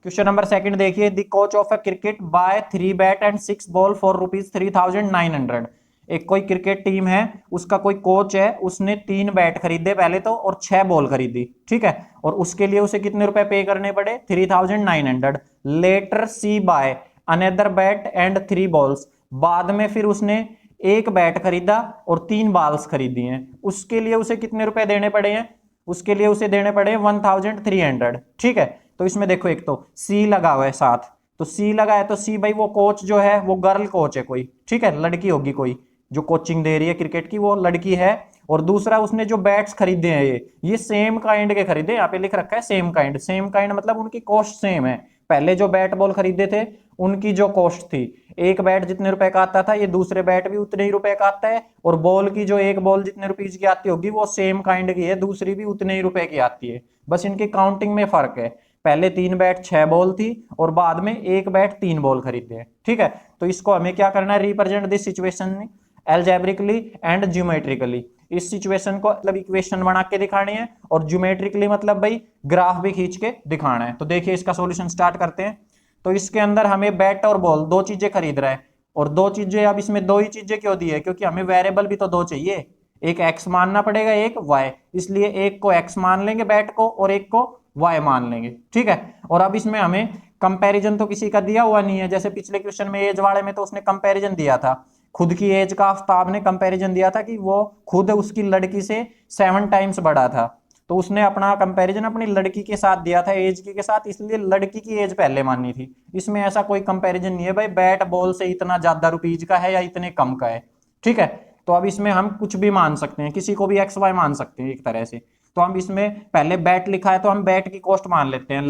Question number second देखिए, the coach of a cricket bye 3 bat and 6 ball for ₹3,900। एक कोई cricket team है, उसका कोई कोच है, उसने 3 बैट खरीदे पहले तो और 6 बॉल खरीदी, ठीक है, और उसके लिए उसे कितने रुपए पे करने पड़े? 3,900। Later C buy another bat and 3 balls, बाद में फिर उसने एक बैट खरीदा और 3 बॉल्स खरीदी हैं, उसके लिए उसे कितने रुपए देने पड़े हैं? उसके लिए उसे देने पड़े 1,300, ठीक है। तो इसमें देखो, एक तो सी लगा हुआ है साथ, तो सी लगा है तो सी भाई वो कोच जो है वो गर्ल कोच है कोई, ठीक है, लड़की होगी कोई जो कोचिंग दे रही है क्रिकेट की, वो लड़की है। और दूसरा उसने जो बैट्स खरीदे हैं ये सेम काइंड के खरीदे, यहाँ पे लिख रखा है सेम काइंड। सेम काइंड मतलब उनकी कॉस्ट सेम है। पहले जो बैट बॉल खरीदे थे उनकी जो कॉस्ट थी, एक बैट जितने रुपए का आता था ये दूसरे बैट भी उतने ही रुपए का आता है, और बॉल की जो एक बॉल जितने रुपीज की आती होगी वो सेम काइंड की है, दूसरी भी उतने ही रुपए की आती है, बस इनकी काउंटिंग में फर्क है। पहले 3 बैट 6 बॉल थी और बाद में एक बैट 3 बॉल खरीदे हैं, ठीक है। तो इसको हमें क्या करना है? Represent this situation algebraically and geometrically. इस सिचुएशन को मतलब इक्वेशन बना के दिखानी है, और ज्योमेट्रिकली मतलब भाई ग्राफ भी खींच के दिखाना है। तो देखिए इसका सॉल्यूशन स्टार्ट करते हैं। तो इसके अंदर हमें बैट और बॉल दो चीजें खरीद रहा है, और दो चीजें, अब इसमें दो ही चीजें क्यों दी है? क्योंकि हमें वेरिएबल भी तो दो चाहिए, एक x मानना पड़ेगा एक y, इसलिए एक को x मान लेंगे बैट को और एक को y मान लेंगे, ठीक है। और अब इसमें हमें कंपैरिजन तो किसी का दिया हुआ नहीं है, जैसे पिछले क्वेश्चन में एज वाले में तो उसने कंपैरिजन दिया था, खुद की एज का आफ्ताब ने कंपैरिजन दिया था कि वो खुद उसकी लड़की से 7 टाइम्स बड़ा था, तो उसने अपना कंपैरिजन अपनी लड़की के साथ दिया था, एज की के साथ, इसलिए लड़की की एज पहले माननी थी। इसमें ऐसा कोई कंपैरिजन नहीं है भाई बैट बॉल से इतना ज्यादा रुपीज का है या इतने कम का है, ठीक है। तो अब इसमें हम कुछ भी मान सकते हैं, किसी को भी एक्स वाई मान सकते हैं एक तरह से। तो हम इसमें पहले बैट लिखा है तो हम बैट की कॉस्ट मान लेते हैं,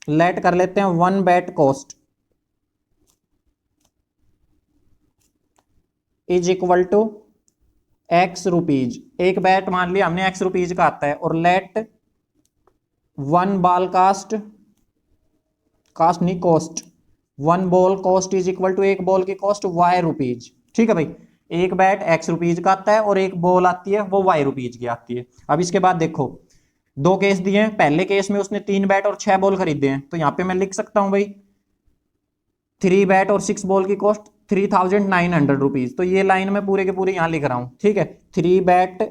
लेट कर लेते हैं 1 bat cost is equal to x rupees. एक बैट मान लिया हमने एक्स रुपीज का आता है, और लेट 1 बॉल कास्ट नहीं cost, 1 ball cost is equal to एक बॉल की कॉस्ट वाई रुपीज, ठीक है भाई। एक बैट एक्स रुपीज का आता है और एक बॉल आती है वो वाई रुपीज की आती है। अब इसके बाद देखो, दो केस दिए हैं, पहले केस में उसने 3 बैट और 6 बॉल खरीदे हैं, तो यहां पे मैं लिख सकता हूं भाई 3 बैट और 6 बॉल की कॉस्ट 3,900 रुपीज। तो ये लाइन में पूरे के पूरे यहां लिख रहा हूं, ठीक है। 3 bat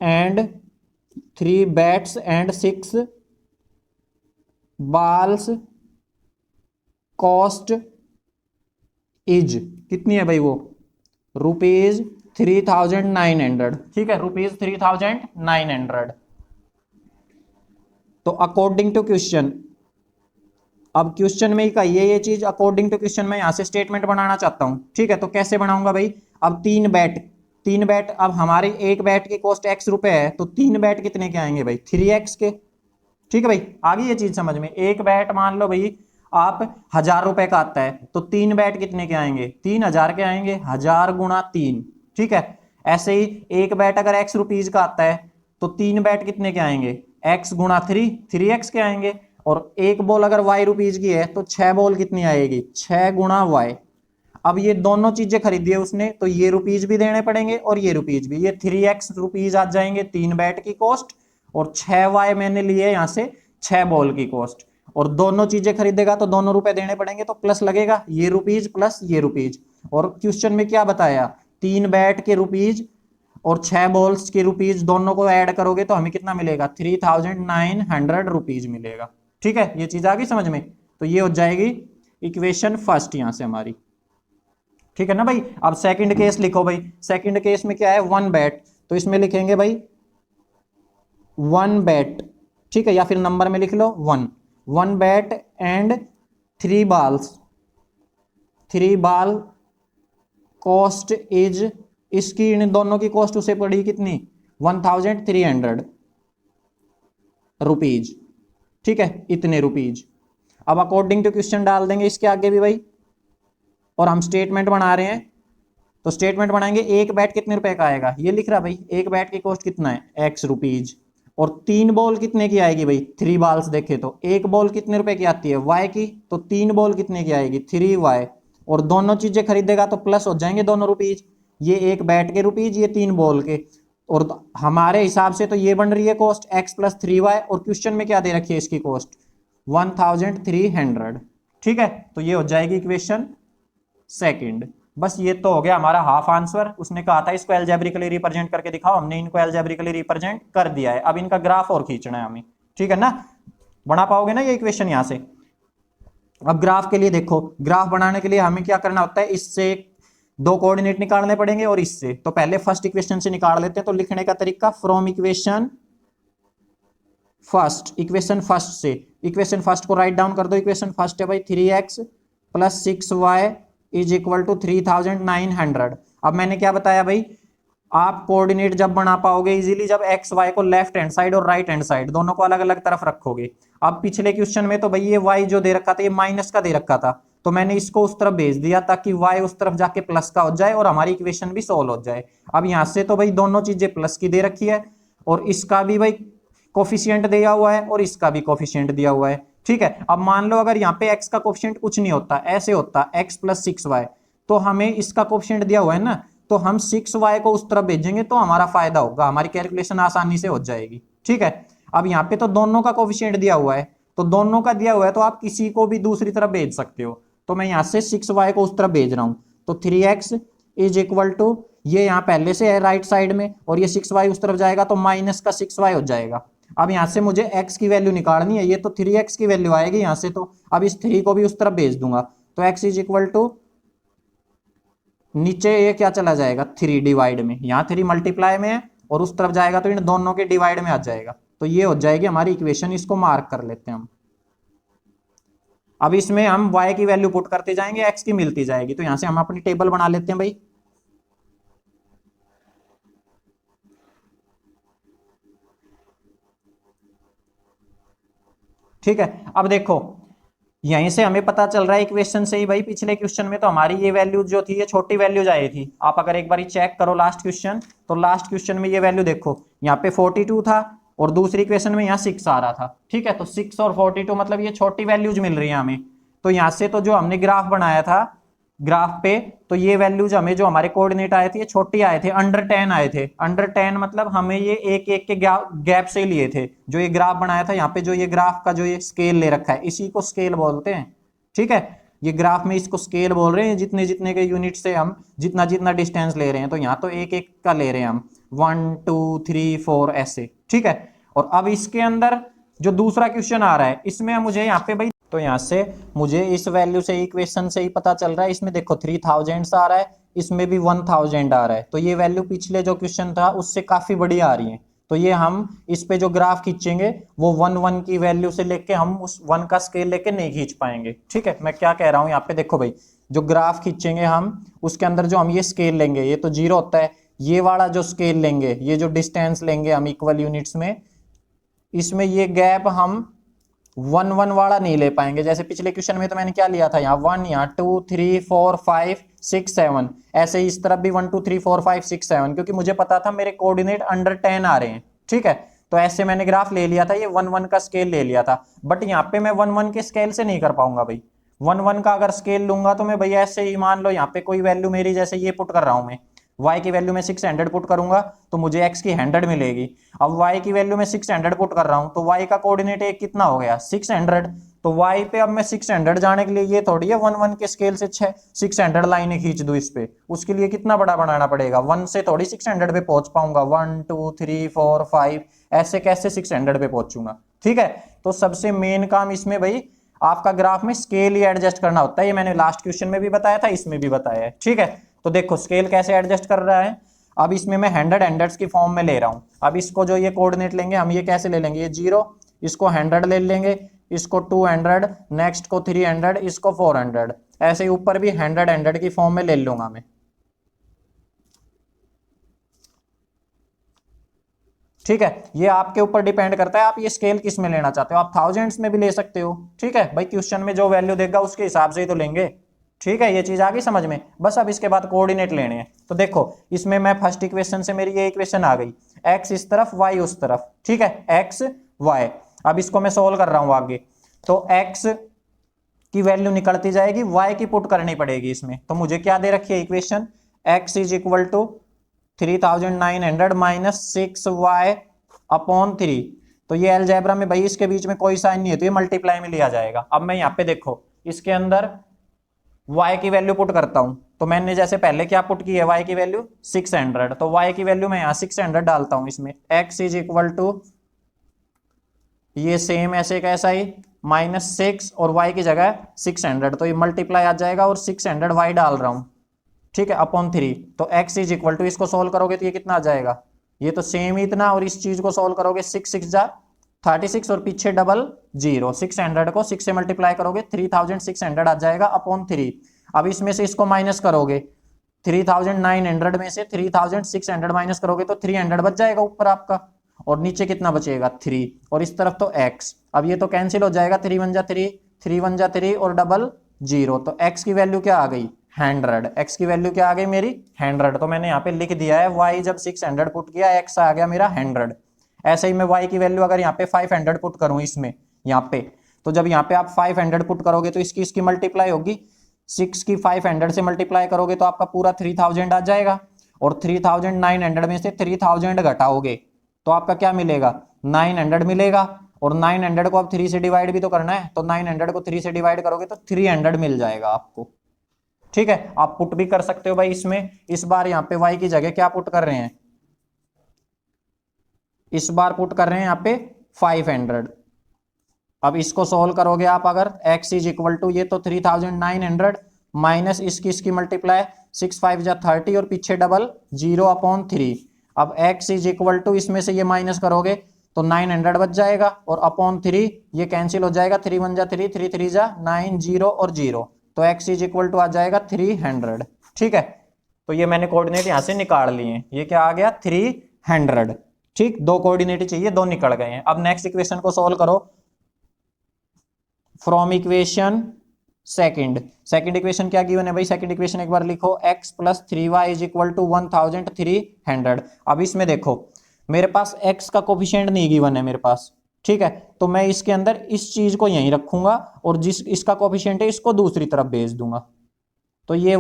and 3 bats and 6 balls cost is कितनी है भाई? वो ₹3,900, ठीक है, ₹3,900। तो अकॉर्डिंग टू क्वेश्चन, अब क्वेश्चन में ही कहिए ये चीज, अकॉर्डिंग टू क्वेश्चन में यहां से स्टेटमेंट बनाना चाहता हूं, ठीक है। तो कैसे बनाऊंगा भाई? अब 3 बैट, अब हमारे एक बैट की कॉस्ट x रुपए है, तो 3 बैट कितने के आएंगे भाई? 3x के, ठीक है भाई। आ गई ये चीज समझ में? एक बैट मान लो भाई आप 1,000 रुपए का आता है, तो 3 बैट कितने के आएंगे? 3,000 के आएंगे, 1,000 गुणा 3, ठीक है। ऐसे ही एक बैट अगर x रुपीज का आता है तो 3 बैट कितने के आएंगे? x गुणा 3x के आएंगे। और एक बॉल अगर y रुपीज की है तो 6 बॉल कितनी आएगी? 6 गुणा y। अब ये दोनों चीजें खरीदी है उसने, तो ये रुपीज भी देने पड़ेंगे और ये रुपीज भी, ये 3x रुपीज आ जाएंगे 3 बैट की कॉस्ट, और 6y मैंने लिए यहां से 6 बॉल की कॉस्ट, और दोनों चीजें खरीदेगा तो दोनों रुपए देने पड़ेंगे, तो प्लस लगेगा, ये रुपीज प्लस ये रुपीज। और क्वेश्चन में क्या बताया? 3 बैट के रुपीज और 6 बॉल्स के रुपीज दोनों को ऐड करोगे तो हमें कितना मिलेगा? 3,900 रुपीज मिलेगा, ठीक है। ये चीज आ गई समझ में? तो ये हो जाएगी इक्वेशन फर्स्ट यहां से हमारी, ठीक है ना भाई। अब सेकंड केस लिखो भाई। सेकंड केस में क्या है? 1 बैट, तो इसमें लिखेंगे भाई 1 बैट, ठीक है, या फिर नंबर में लिख लो 1 bat and 3 balls, 3 ball cost is, इसकी इन दोनों की कॉस्ट उसे पड़ी कितनी? 1,300 रुपीज, ठीक है, इतने रुपीज। अब अकॉर्डिंग टू क्वेश्चन डाल देंगे इसके आगे भी भाई, और हम स्टेटमेंट बना रहे हैं, तो स्टेटमेंट बनाएंगे एक बैट कितने रुपए का आएगा? ये लिख रहा भाई, एक बैट की कॉस्ट कितना है? x rupees. और 3 बॉल कितने की आएगी भाई? 3 बॉल्स देखे तो एक बॉल कितने रुपए की आती है? y की, तो 3 बॉल कितने की आएगी? 3y। और दोनों चीजें खरीदेगा तो प्लस हो जाएंगे दोनों रुपीज, ये एक बैट के रुपीज, ये 3 बॉल के, और हमारे हिसाब से तो ये बन रही है कॉस्ट x प्लस 3y, और क्वेश्चन में क्या दे रखी है इसकी कॉस्ट 1300। ठीक है, तो ये हो जाएगी इक्वेशन सेकंड। बस ये तो हो गया हमारा हाफ आंसर। उसने कहा था इसको एल्जेब्रिकली रिप्रेजेंट करके दिखाओ, हमने इनको एल्जेब्रिकली रिप्रेजेंट कर दिया है। अब इनका ग्राफ और खींचना है हमें, ठीक है ना। बना पाओगे ना ये इक्वेशन यहां से। अब ग्राफ के लिए देखो, ग्राफ बनाने के लिए हमें क्या करना होता है, इससे दो कोऑर्डिनेट निकालने पड़ेंगे और इससे। तो पहले फर्स्ट इक्वेशन से निकाल लेते हैं। तो लिखने का तरीका फ्रॉम इक्वेशन फर्स्ट से, इक्वेशन फर्स्ट को राइट डाउन कर दो। इक्वेशन फर्स्ट है भाई 3x plus 6y is equal to 3900। अब मैंने क्या बताया भाई, आप कोऑर्डिनेट जब बना पाओगे इजीली जब एक्स वाई को लेफ्ट हैंड साइड और राइट हैंड साइड दोनों को अलग अलग तरफ रखोगे। अब पिछले क्वेश्चन में तो भाई ये वाई जो दे रखा था ये माइनस का दे रखा था, तो मैंने इसको उस तरफ भेज दिया ताकि वाई उस तरफ जाके प्लस का हो जाए और हमारी इक्वेशन भी सोल्व हो जाए। अब यहां से तो भाई दोनों चीजें प्लस की दे रखी है, और इसका भी भाई कोफिशिएंट दिया हुआ है और इसका भी कोफिशिएंट दिया हुआ है। ठीक है, अब मान लो अगर यहाँ पे x का कोफिशिएंट कुछ नहीं होता, ऐसे होता x प्लस 6y, तो हमें इसका कोफिशिएंट दिया हुआ है ना, तो हम 6y को उस तरफ भेजेंगे तो हमारा फायदा होगा, हमारी कैलकुलेशन आसानी से हो जाएगी। ठीक है, अब यहाँ पे तो दोनों का कोफिशिएंट दिया हुआ है, तो दोनों का दिया हुआ है तो आप किसी को भी दूसरी तरफ भेज सकते हो। तो मैं यहाँ से 6y को उस तरफ भेज रहा हूँ, तो 3x इज इक्वल टू, ये यहाँ पहले से है राइट साइड में, और ये 6y उस तरफ जाएगा तो माइनस का 6y हो जाएगा। अब यहां से मुझे x की वैल्यू निकालनी है, ये तो 3x की वैल्यू आएगी यहां से, तो अब इस 3 को भी उस तरफ भेज दूंगा, तो x इज इक्वल टू, नीचे ये क्या चला जाएगा 3 डिवाइड में, यहाँ 3 मल्टीप्लाई में है और उस तरफ जाएगा तो इन दोनों के डिवाइड में आ जाएगा। तो ये हो जाएगी हमारी इक्वेशन, इसको मार्क कर लेते हैं हम। अब इसमें हम y की वैल्यू पुट करते जाएंगे, x की मिलती जाएगी। तो यहां से हम अपनी टेबल बना लेते हैं भाई। ठीक है, अब देखो यहीं से हमें पता चल रहा है इक्वेशन से ही भाई, पिछले क्वेश्चन में तो हमारी ये वैल्यू जो थी ये छोटी वैल्यूज आई थी। आप अगर एक बार चेक करो लास्ट क्वेश्चन, तो लास्ट क्वेश्चन में ये वैल्यू देखो, यहाँ पे 42 था और दूसरी इक्वेशन में यहाँ 6 आ रहा था। ठीक है, तो 6 और 42 मतलब ये छोटी वैल्यूज मिल रही है हमें। तो यहाँ से तो जो हमने ग्राफ बनाया था, ग्राफ पे तो ये वैल्यूज हमें जो हमारे कोऑर्डिनेट आए थे ये छोटी आए थे, अंडर 10 आए थे। अंडर 10 मतलब हमें ये एक एक के गैप से लिए थे। जो ये ग्राफ बनाया था यहाँ पे, जो ये ग्राफ का जो ये स्केल ले रखा है इसी को स्केल बोलते हैं। ठीक है, ये ग्राफ में इसको स्केल बोल रहे हैं, जितने जितने के यूनिट से हम जितना जितना डिस्टेंस ले रहे हैं। तो यहाँ तो एक एक का ले रहे हैं हम, 1 2 3 4 ऐसे। ठीक है, और अब इसके अंदर जो दूसरा क्वेश्चन आ रहा है इसमें मुझे यहाँ पे भाई, तो यहां से मुझे इस वैल्यू से इक्वेशन से ही पता चल रहा है, इसमें देखो 3000 आ रहा है, इसमें भी 1000 आ रहा है। तो ये वैल्यू पिछले जो क्वेश्चन था उससे काफी बड़ी आ रही है। तो ये हम इस पे जो ग्राफ खींचेंगे वो 1 1 की वैल्यू से लेके हम उस 1 का स्केल लेके नहीं खींच पाएंगे। ठीक है, मैं क्या कह रहा हूं यहाँ पे देखो भाई, जो ग्राफ खींचेंगे हम उसके अंदर जो हम ये स्केल लेंगे ये तो 0 होता है, ये वाला जो स्केल लेंगे, ये जो डिस्टेंस लेंगे हम इक्वल यूनिट्स में, इसमें ये गैप हम 1 1 वाला नहीं ले पाएंगे। जैसे पिछले क्वेश्चन में तो मैंने क्या लिया था, यहाँ 1, यहाँ 2 3 4 5 6 7, ऐसे ही इस तरफ भी 1 2 3 4 5 6 7, क्योंकि मुझे पता था मेरे कोऑर्डिनेट अंडर 10 आ रहे हैं। ठीक है, तो ऐसे मैंने ग्राफ ले लिया था, ये 1 1 का स्केल ले लिया था। बट यहाँ पे मैं 1 1 के स्केल से नहीं कर पाऊंगा भाई। 1 1 का अगर स्केल लूंगा तो मैं भैया ऐसे ही मान लो यहाँ पे कोई वैल्यू मेरी, जैसे ये पुट कर रहा हूं मैं, y की वैल्यू में 600 पुट करूंगा तो मुझे x की 100 मिलेगी। अब y की वैल्यू में 600 पुट कर रहा हूं तो y का कोऑर्डिनेट एक कितना हो गया 600। तो y पे अब मैं 600 जाने के लिए ये थोड़ी है 1 1 के स्केल से 600 लाइनें खींच दूं इस पे, उसके लिए कितना बड़ा बनाना पड़ेगा, 1 से थोड़ी 600 पे पहुंच पाऊंगा, 1 2 3 4 5 ऐसे कैसे 600 पे पहुंचूंगा। ठीक है, तो सबसे मेन काम इसमें भाई आपका ग्राफ में स्केल ही एडजस्ट करना होता है। ये मैंने लास्ट क्वेश्चन में भी बताया था, इसमें भी बताया है। ठीक है, तो देखो स्केल कैसे एडजस्ट कर रहा है। अब इसमें मैं हंड्रेड्स की फॉर्म में ले रहा हूं। अब इसको जो ये कोऑर्डिनेट लेंगे हम, ये कैसे ले लेंगे, ये 0, इसको 100 ले लेंगे, इसको 200, नेक्स्ट को 300, इसको 400, ऐसे ही ऊपर भी 100 की फॉर्म में ले लूंगा मैं। ठीक है, ये आपके ऊपर डिपेंड करता है आप ये स्केल किस में लेना चाहते हो, आप थाउजेंड्स में भी ले सकते हो। ठीक है भाई, क्वेश्चन में जो वैल्यू देगा उसके हिसाब से ही तो लेंगे। ठीक है, ये चीज आ गई समझ में। बस अब इसके बाद कोऑर्डिनेट लेने हैं। तो देखो इसमें मैं फर्स्ट इक्वेशन से मेरी ये इक्वेशन आ गई, x इस तरफ y उस तरफ। ठीक है, x y। अब इसको मैं सोल्व कर रहा हूं आगे, तो x की वैल्यू निकलती जाएगी, y की पुट करनी पड़ेगी इसमें। तो मुझे क्या दे रखी है equation, x is equal to 3900 minus 6y upon 3। तो ये अलजेब्रा में भाई इसके बीच में कोई साइन नहीं है तो ये मल्टीप्लाई में लिया जाएगा। अब मैं यहाँ पे देखो इसके अंदर y की वैल्यू पुट करता हूं, तो मैंने जैसे पहले क्या पुट की है y की वैल्यू 600, तो y की वैल्यू मैं यहाँ 600 डालता हूं इसमें। x इज इक्वल टू ये सेम ऐसे कैसा ही -6 और y की जगह 600, तो ये मल्टीप्लाई आ जाएगा और 600 y डाल रहा हूं, ठीक है, अपॉन 3। तो x इज इक्वल टू इसको सोल्व करोगे तो ये कितना आ जाएगा, ये तो सेम ही इतना, और इस चीज को सोल्व करोगे 6 6 जा 36 और पीछे डबल 0, 600 को 6 से मल्टीप्लाई करोगे 3600 आ जाएगा अपॉन 3। अब इसमें से इसको माइनस करोगे 3900 में से 3600 माइनस करोगे तो 300 बच जाएगा ऊपर आपका, और नीचे कितना बचेगा 3, और इस तरफ तो x। अब ये तो कैंसिल हो जाएगा, 3 1 जा 3, 3 1 जा 3 और डबल 0, तो x की वैल्यू क्या आ गई 100। x की वैल्यू क्या आ गई मेरी 100, तो मैंने यहाँ पे लिख दिया है y जब 600 पुट किया x आ गया मेरा 100। ऐसे ही मैं y की वैल्यू अगर यहाँ पे 500 पुट करूं इसमें यहाँ पे, तो जब यहाँ पे आप 500 पुट करोगे तो इसकी मल्टीप्लाई होगी, 6 की 500 से मल्टीप्लाई करोगे तो आपका पूरा 3000 आ जाएगा, और 3900 में से 3000 घटाओगे तो आपका क्या मिलेगा 900 मिलेगा, और 900 को अब 3 से डिवाइड भी तो करना है, तो 900 को 3 से डिवाइड करोगे तो 300 मिल जाएगा आपको, ठीक है। आप पुट भी कर सकते हो भाई इसमें। इस बार यहाँ पे y की जगह क्या पुट कर रहे हैं, इस बार पुट कर रहे हैं यहाँ पे 500। अब इसको सोल्व करोगे आप अगर x इज इक्वल टू ये तो 3900 माइनस इसकी मल्टीप्लाई 6 5 जा 30 और पीछे डबल 0 अपॉन 3। अब x इज इक्वल टू इसमें से ये माइनस करोगे तो 900 बच जाएगा, और अपॉन 3 ये कैंसिल हो जाएगा, 3 1 जा 3, 3 3 जा 9, 0 और 0, तो x इज इक्वल टू आ जाएगा 300, ठीक है। तो ये मैंने कोऑर्डिनेट यहां से निकाल लिए हैं, ये क्या आ गया 300, ठीक। दो कोऑर्डिनेट चाहिए, दो निकल गए हैं। अब नेक्स्ट इक्वेशन को सोल्व करो फ्रॉम इक्वेशन सेकंड इक्वेशन क्या गिवन है भाई, सेकंड इक्वेशन एक बार लिखो, x plus 3y is equal to 1300। अब इसमें देखो मेरे पास x का कोफिशिएंट नहीं गिवन है मेरे पास, ठीक है, तो मैं इसके अंदर इस चीज को यहीं रखूंगा और जिस इसका कोफिशिएंट है इसको दूसरी तरफ भेज दूंगा, तो ये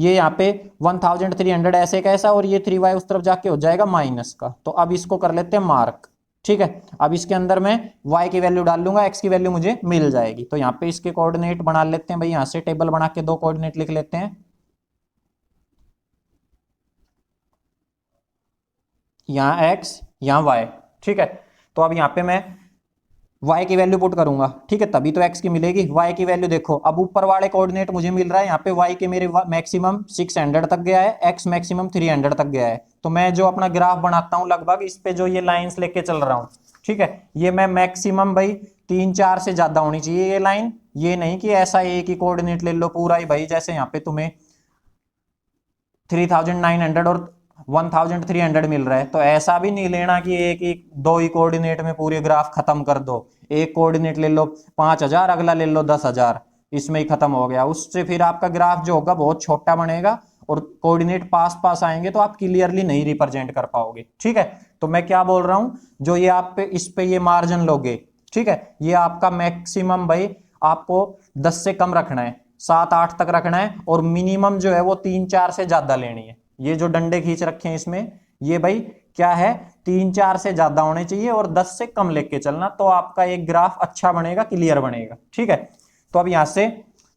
यहाँ पे 1300 ऐसे कैसा, और ये 3y उस तरफ जाके हो जाएगा माइनस का। तो अब इसको कर लेते हैं मार्क, ठीक है। अब इसके अंदर मैं y की वैल्यू डाल लूंगा, x की वैल्यू मुझे मिल जाएगी। तो यहाँ पे इसके कोऑर्डिनेट बना लेते हैं भाई, यहाँ से टेबल बना के दो कोऑर्डिनेट लिख लेते हैं, यहाँ x यहाँ y, ठीक है। तो अब यहाँ पे मैं y की वैल्यू पुट करूंगा, ठीक है, तभी तो x की मिलेगी। y की वैल्यू देखो, अब ऊपर वाले कोऑर्डिनेट मुझे मिल रहा है यहाँ पे y के मेरे मैक्सिमम 600 तक गया है, x मैक्सिमम 300 तक गया है। तो मैं जो अपना ग्राफ बनाता हूँ लगभग इस पे जो ये लाइंस लेके चल रहा हूँ, ठीक है, ये मैं मैक्सिमम भाई 3 4 से ज्यादा होनी चाहिए ये लाइन, ये नहीं कि ऐसा एक ही कोऑर्डिनेट ले लो पूरा ही भाई, जैसे यहाँ पे तुम्हें 3900 और 1300 मिल रहा है, तो ऐसा भी नहीं लेना कि एक ही दो ही कोऑर्डिनेट में पूरे ग्राफ खत्म कर दो। एक कोऑर्डिनेट ले लो 5000, अगला ले लो 10,000, इसमें ही खत्म हो गया, उससे फिर आपका ग्राफ जो होगा बहुत छोटा बनेगा और कोऑर्डिनेट पास पास आएंगे तो आप क्लियरली नहीं रिप्रेजेंट कर पाओगे, ठीक है। तो मैं क्या बोल रहा हूं, जो ये आप पे इस पे ये मार्जिन लोगे, ठीक है, ये आपका मैक्सिमम भाई आपको 10 से कम रखना है, 7 8 तक रखना है, और मिनिमम जो है वो 3 4 से ज्यादा लेनी है। ये जो डंडे खींच रखे हैं इसमें ये भाई क्या है 3 4 से ज्यादा होने चाहिए और 10 से कम लेके चलना, तो आपका एक ग्राफ अच्छा बनेगा, क्लियर बनेगा, ठीक है। तो अब यहां से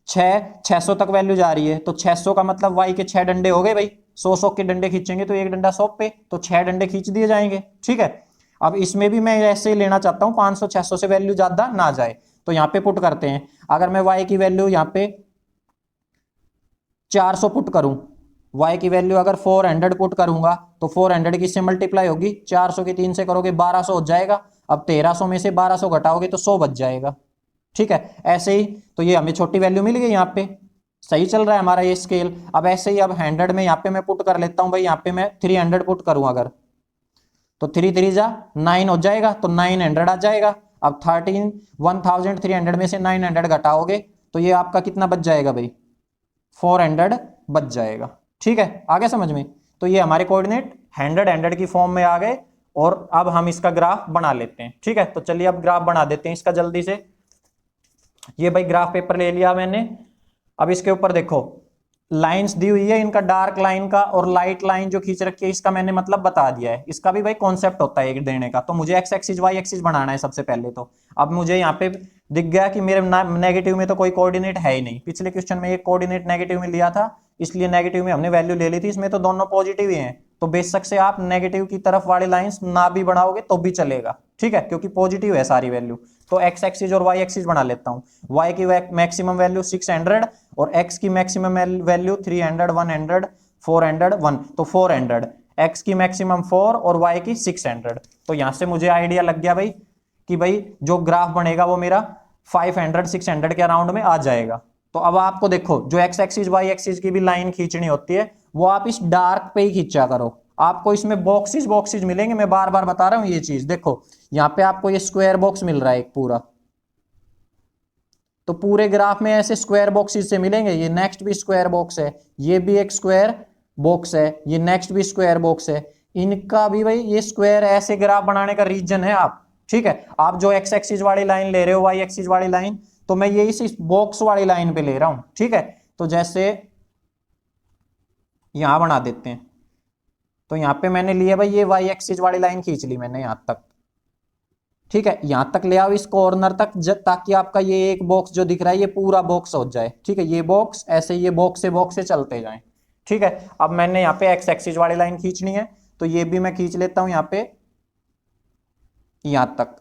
600 तक वैल्यू जा रही है, तो 600 का मतलब y के 6 डंडे हो गए भाई, 100 के डंडे खींचेंगे तो एक डंडा 100 पे, तो 6 डंडे खींच दिए जाएंगे, ठीक है। अब इसमें भी मैं ऐसे ही लेना चाहता हूं 500 600 से वैल्यू ज्यादा ना जाए, तो यहाँ पे पुट करते हैं। अगर मैं y की वैल्यू यहाँ पे 400 पुट करूं, y की वैल्यू अगर 400 पुट करूंगा तो 400 किससे मल्टीप्लाई होगी, 400 की 3 से करोगे 1200 हो जाएगा। अब 1300 में से 1200 घटाओगे तो 100 बच जाएगा, ठीक है। ऐसे ही तो ये हमें छोटी वैल्यू मिल गई, यहाँ पे सही चल रहा है हमारा ये स्केल। अब ऐसे ही अब 100 में यहाँ पे मैं पुट कर लेता हूँ भाई, यहाँ पे मैं 300 पुट करूँ अगर, तो 3 3 जा 9 हो जाएगा, तो 900 आ जाएगा। अब 1300 में से 900 घटाओगे तो ये आपका कितना बच जाएगा भाई, 400 बच जाएगा, ठीक है। आगे समझ में, तो ये हमारे कोऑर्डिनेट 100 की फॉर्म में आ गए, और अब हम इसका ग्राफ बना लेते हैं, ठीक है। तो चलिए अब ग्राफ बना देते हैं इसका जल्दी से। ये भाई ग्राफ पेपर ले लिया मैंने। अब इसके ऊपर देखो लाइंस दी हुई है, इनका डार्क लाइन का और लाइट लाइन जो खींच रखी है इसका मैंने मतलब बता दिया है। इसका भी भाई कॉन्सेप्ट होता है एक देने का। तो मुझे एक्स एक्सिस वाई एक्सिस बनाना है सबसे पहले। तो अब मुझे यहाँ पे दिख गया कि मेरे नेगेटिव में तो कोई कोऑर्डिनेट है ही नहीं। पिछले क्वेश्चन में एक कोऑर्डिनेट नेगेटिव में लिया था, इसलिए नेगेटिव में हमने वैल्यू ले ली थी। इसमें तो दोनों पॉजिटिव ही हैं, तो बेशक से आप नेगेटिव की तरफ वाली लाइंस ना भी बढ़ाओगे तो भी चलेगा, ठीक है, क्योंकि पॉजिटिव है सारी वैल्यू। तो एक्स एक्सिस और वाई एक्सिस बना लेता हूँ। वाई की मैक्सिमम वैल्यू 600 और एक्स की मैक्सिमम वैल्यू 300, 100, 400, 1, तो 400। एक्स की मैक्सिमम 4 और वाई की 600। तो यहां से मुझे आइडिया लग गया भाई कि भाई जो ग्राफ बनेगा वो मेरा 500, 600 के अराउंड में आ जाएगा। तो अब आपको देखो, जो एक्स एक्सिस वाई एक्सिस की भी लाइन खींचनी होती है वो आप इस डार्क पे ही खींचा करो। आपको इसमें बॉक्सेस बॉक्सेस मिलेंगे, मैं बार बार बता रहा हूं ये चीज। देखो यहाँ पे आपको ये स्क्वायर बॉक्स मिल रहा है एक पूरा, तो पूरे ग्राफ में ऐसे स्क्वायर बॉक्सेस से मिलेंगे। ये नेक्स्ट भी स्क्वायर बॉक्स है, ये भी एक स्क्वायर बॉक्स है, ये नेक्स्ट भी स्क्वायर बॉक्स है, इनका भी भाई ये स्क्वायर। ऐसे ग्राफ बनाने का रीजन है आप, ठीक है। आप जो एक्स एक्सिस वाली लाइन ले रहे हो, वाई एक्सिस वाली लाइन, तो मैं ये इस बॉक्स वाली लाइन पे ले रहा हूं, ठीक है। तो जैसे यहां बना देते हैं, तो यहां पे मैंने लिया भाई ये वाई एक्सिस वाली लाइन खींच ली मैंने यहां तक, ठीक है। यहां तक ले आओ इस कॉर्नर तक, ताकि आपका ये एक बॉक्स जो दिख रहा है ये पूरा बॉक्स हो जाए, ठीक है। ये बॉक्स ऐसे, ये बॉक्स से बॉक्स से चलते जाएं, ठीक है। अब मैंने यहाँ पे एक्स एक्सिस वाली लाइन खींचनी है, तो ये भी मैं खींच लेता हूं यहाँ पे, यहां तक,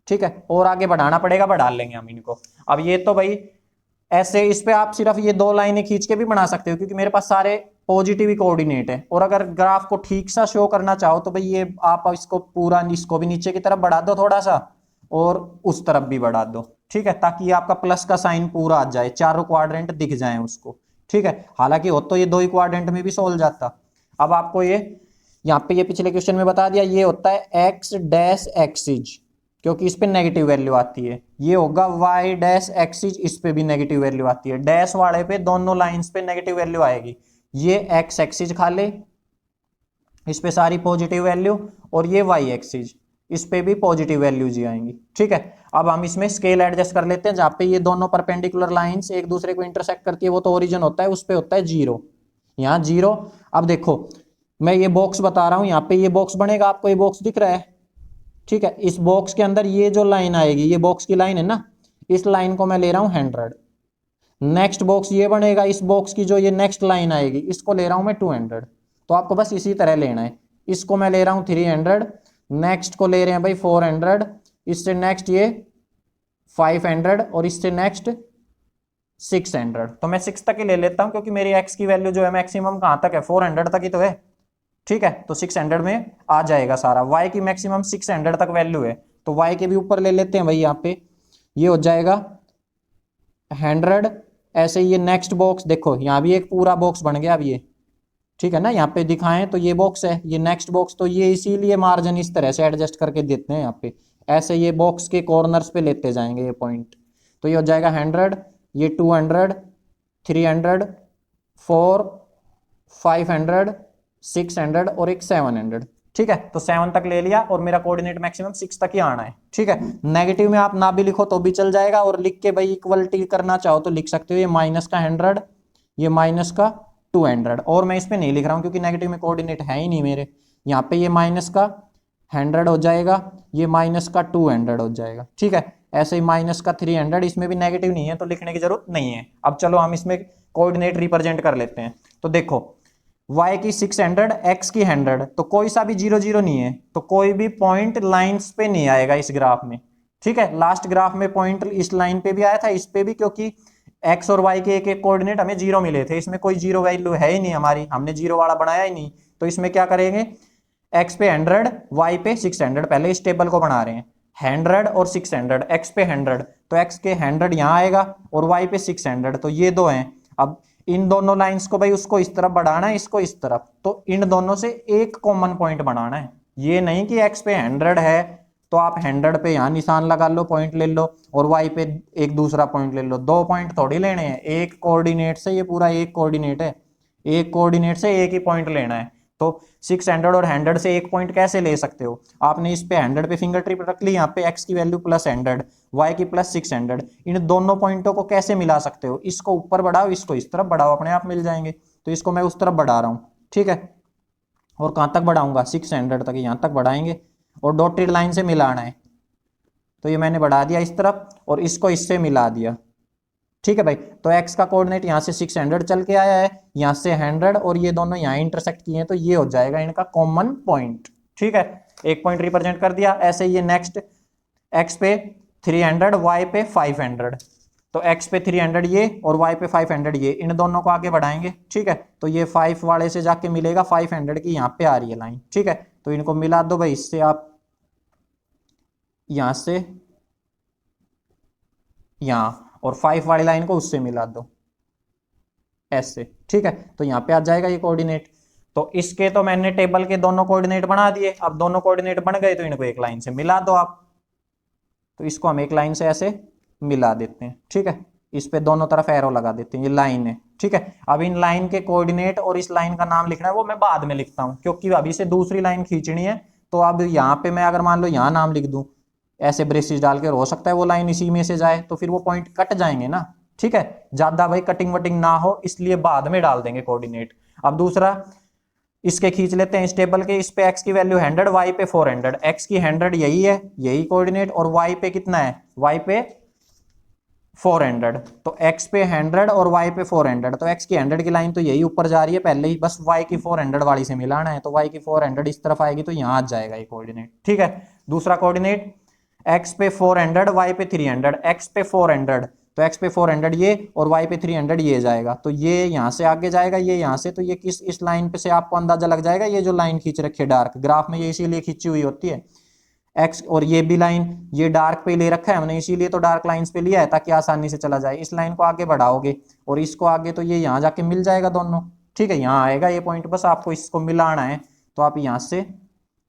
ठीक है। और आगे बढ़ाना पड़ेगा, बढ़ा लेंगे हम इनको। अब ये तो भाई ऐसे, इस पे आप सिर्फ ये दो लाइनें खींच के भी बना सकते हो, क्योंकि मेरे पास सारे पॉजिटिव ही कोऑर्डिनेट है। और अगर ग्राफ को ठीक सा शो करना चाहो तो भाई ये आप इसको पूरा, इसको भी नीचे की तरफ बढ़ा दो थोड़ा सा, और उस तरफ भी बढ़ा दो, ठीक है, ताकि आपका प्लस का साइन पूरा आ जाए, चारों क्वाड्रेंट दिख जाए उसको, ठीक है। हालांकि हो तो ये दो ही क्वाड्रेंट में भी सोल्व जाता। अब आपको ये यहाँ पे, ये पिछले क्वेश्चन में बता दिया, ये होता है एक्स डैश एक्सिज, क्योंकि इस पे नेगेटिव वैल्यू आती है। ये होगा वाई डैश एक्सिज, इस पे भी नेगेटिव वैल्यू आती है। डैश वाले पे दोनों लाइंस पे नेगेटिव वैल्यू आएगी। ये एक्स एक्सिज खा ले, इस पे सारी पॉजिटिव वैल्यू, और ये वाई एक्सिज, इस पे भी पॉजिटिव वैल्यूज ही आएंगी, ठीक है। अब हम इसमें स्केल एडजस्ट कर लेते हैं। जहां पे ये दोनों परपेंडिकुलर लाइंस एक दूसरे को इंटरसेक्ट करती है वो तो ओरिजिन होता है, उस पे होता है 0, यहाँ 0। अब देखो मैं ये बॉक्स बता रहा हूं, यहाँ पे ये बॉक्स बनेगा, आपको ये बॉक्स दिख रहा है, ठीक है। इस बॉक्स के अंदर ये जो लाइन आएगी, ये बॉक्स की लाइन है ना, इस लाइन को मैं ले रहा हूं 100। नेक्स्ट बॉक्स ये बनेगा, इस बॉक्स की जो ये नेक्स्ट लाइन आएगी इसको ले रहा हूं मैं 200। तो आपको बस इसी तरह लेना है। इसको मैं ले रहा हूं 300, नेक्स्ट को ले रहे हैं भाई 400, इससे नेक्स्ट ये 500, और इससे नेक्स्ट 600। तो मैं 6 तक ही ले लेता हूं, क्योंकि मेरी एक्स की वैल्यू जो है मैक्सिमम कहां तक है, 400 तक ही तो है, ठीक है। तो 600 में आ जाएगा सारा। y की मैक्सिमम 600 तक वैल्यू है, तो y के भी ऊपर ले लेते हैं भाई, यहाँ पे ये हो जाएगा 100। ऐसे ये नेक्स्ट बॉक्स देखो, यहाँ भी एक पूरा बॉक्स बन गया अब ये, ठीक है ना। यहाँ पे दिखाएं तो ये बॉक्स है, ये नेक्स्ट बॉक्स, तो ये इसीलिए मार्जिन इस तरह से एडजस्ट करके देते हैं यहाँ पे। ऐसे ये बॉक्स के कॉर्नर्स पे लेते जाएंगे ये पॉइंट। तो ये हो जाएगा 100, ये 200, 300, 4, 500, 600 और एक 700, ठीक है। तो 7 तक ले लिया, और मेरा कोऑर्डिनेट मैक्सिमम 6 तक ही आना है, ठीक है। नेगेटिव में आप ना भी लिखो तो भी चल जाएगा, और लिख के भाई इक्वलिटी करना चाहो तो लिख सकते हो, ये माइनस का 100, ये माइनस का 200। और मैं इस पे नहीं लिख रहा हूं क्योंकि नेगेटिव में कोऑर्डिनेट है ही नहीं मेरे। यहाँ पे ये माइनस का 100 हो जाएगा, ये माइनस का 200 हो जाएगा, ठीक है। ऐसे ही माइनस का 300, इसमें भी नेगेटिव नहीं है तो लिखने की जरूरत नहीं है। अब चलो हम इसमें कोऑर्डिनेट रिप्रेजेंट कर लेते हैं। तो देखो y की 600, x की 100, तो कोई सा भी 0 0 नहीं है, तो कोई भी पॉइंट लाइंस पे नहीं आएगा इस ग्राफ में, ठीक है। लास्ट ग्राफ में पॉइंट इस लाइन पे भी आया था, इस पे भी, क्योंकि x और y के एक एक कोऑर्डिनेट हमें 0 मिले थे। इसमें कोई 0 वैल्यू है ही नहीं हमारी, हमने 0 वाला बनाया ही नहीं। तो इसमें क्या करेंगे, x पे 100, y पे 600, पहले इस टेबल को बना रहे हैं। 100 और 600, x पे 100, तो x के 100 यहाँ आएगा, और y पे 600, तो ये दो हैं। अब इन दोनों लाइंस को भाई उसको इस तरफ बढ़ाना है, इसको इस तरफ, तो इन दोनों से एक कॉमन पॉइंट बनाना है। ये नहीं कि x पे 100 है तो आप 100 पे यहाँ निशान लगा लो, पॉइंट ले लो, और y पे एक दूसरा पॉइंट ले लो। दो पॉइंट थोड़ी लेने हैं, एक कोऑर्डिनेट से, ये पूरा एक कोऑर्डिनेट है, एक कोऑर्डिनेट से एक ही पॉइंट लेना है। तो 600 और 100 से एक पॉइंट कैसे ले सकते हो, आपने इस पे 100 पे फिंगर टिप रख ली, यहाँ पे x की वैल्यू प्लस 100, y की प्लस 600, इन दोनों पॉइंटों को कैसे मिला सकते हो, इसको ऊपर बढ़ाओ, इसको इस तरफ बढ़ाओ, अपने आप मिल जाएंगे। तो इसको मैं उस तरफ बढ़ा रहा हूँ, ठीक है, और कहाँ तक बढ़ाऊंगा, 600 तक, यहाँ तक बढ़ाएंगे और डॉटेड लाइन से मिलाना है। तो ये मैंने बढ़ा दिया इस तरफ और इसको इससे मिला दिया, ठीक है भाई। तो x का कोऑर्डिनेट यहाँ से 600 चल के आया है, यहाँ से 100 और ये दोनों यहाँ इंटरसेक्ट किए हैं, तो ये हो जाएगा इनका कॉमन पॉइंट, ठीक है, एक पॉइंट रिप्रेजेंट कर दिया। ऐसे ये नेक्स्ट x पे 300, y पे 500, तो x पे 300 ये और y पे 500 ये, इन दोनों को आगे बढ़ाएंगे, ठीक है। तो ये 5 वाले से जाके मिलेगा 500 की यहाँ पे आ रही है लाइन, ठीक है। तो इनको मिला दो भाई, इससे आप यहाँ से यहाँ और 5 वाली लाइन को उससे मिला दो ऐसे, ठीक है। तो यहाँ पे आ जाएगा ये कोऑर्डिनेट। तो इसके तो मैंने टेबल के दोनों कोऑर्डिनेट बना दिए, अब दोनों कोऑर्डिनेट बन गए तो इनको एक लाइन से मिला दो आप। तो इसको हम एक लाइन से ऐसे मिला देते हैं, ठीक है, इस पे दोनों तरफ एरो लगा देते हैं, ये लाइन है, ठीक है। अब इन लाइन के कोऑर्डिनेट और इस लाइन का नाम लिखना है, वो मैं बाद में लिखता हूं, क्योंकि अभी से दूसरी लाइन खींचनी है। तो अब यहाँ पे मैं अगर मान लो यहाँ नाम लिख दूं ऐसे ब्रेसेस डाल के, हो सकता है वो लाइन इसी में से जाए, तो फिर वो पॉइंट कट जाएंगे ना, ठीक है। ज्यादा भाई कटिंग वटिंग ना हो, इसलिए बाद में डाल देंगे कोऑर्डिनेट। अब दूसरा इसके खींच लेते हैं इस टेबल के, इस पे x की वैल्यू 100, y पे 400, x की 100 यही है, यही कोऑर्डिनेट, और y पे कितना है, y पे 400, तो x पे 100 और y पे 400, तो x की 100 की लाइन तो यही ऊपर जा रही है पहले ही, बस y की 400 वाली से मिलाना है, तो y की 400 इस तरफ आएगी, तो यहाँ आ जाएगा ये कोऑर्डिनेट, ठीक है। दूसरा कोऑर्डिनेट x पे 400, y पे 300, x पे 400, तो x पे 400 ये और y पे 300 ये जाएगा, तो ये यहाँ से आगे जाएगा, ये यहाँ से, तो ये किस इस लाइन पे से आपको अंदाजा लग जाएगा, ये जो लाइन खींच रखी है डार्क ग्राफ में, ये इसीलिए खींची हुई होती है x, और ये भी लाइन ये डार्क पे ले रखा है हमने, इसीलिए तो डार्क लाइंस पे लिया है ताकि आसानी से चला जाए। इस लाइन को आगे बढ़ाओगे और इसको आगे, तो ये यहाँ जाके मिल जाएगा दोनों, ठीक है, यहाँ आएगा ये पॉइंट, बस आपको इसको मिलाना है। तो आप यहाँ से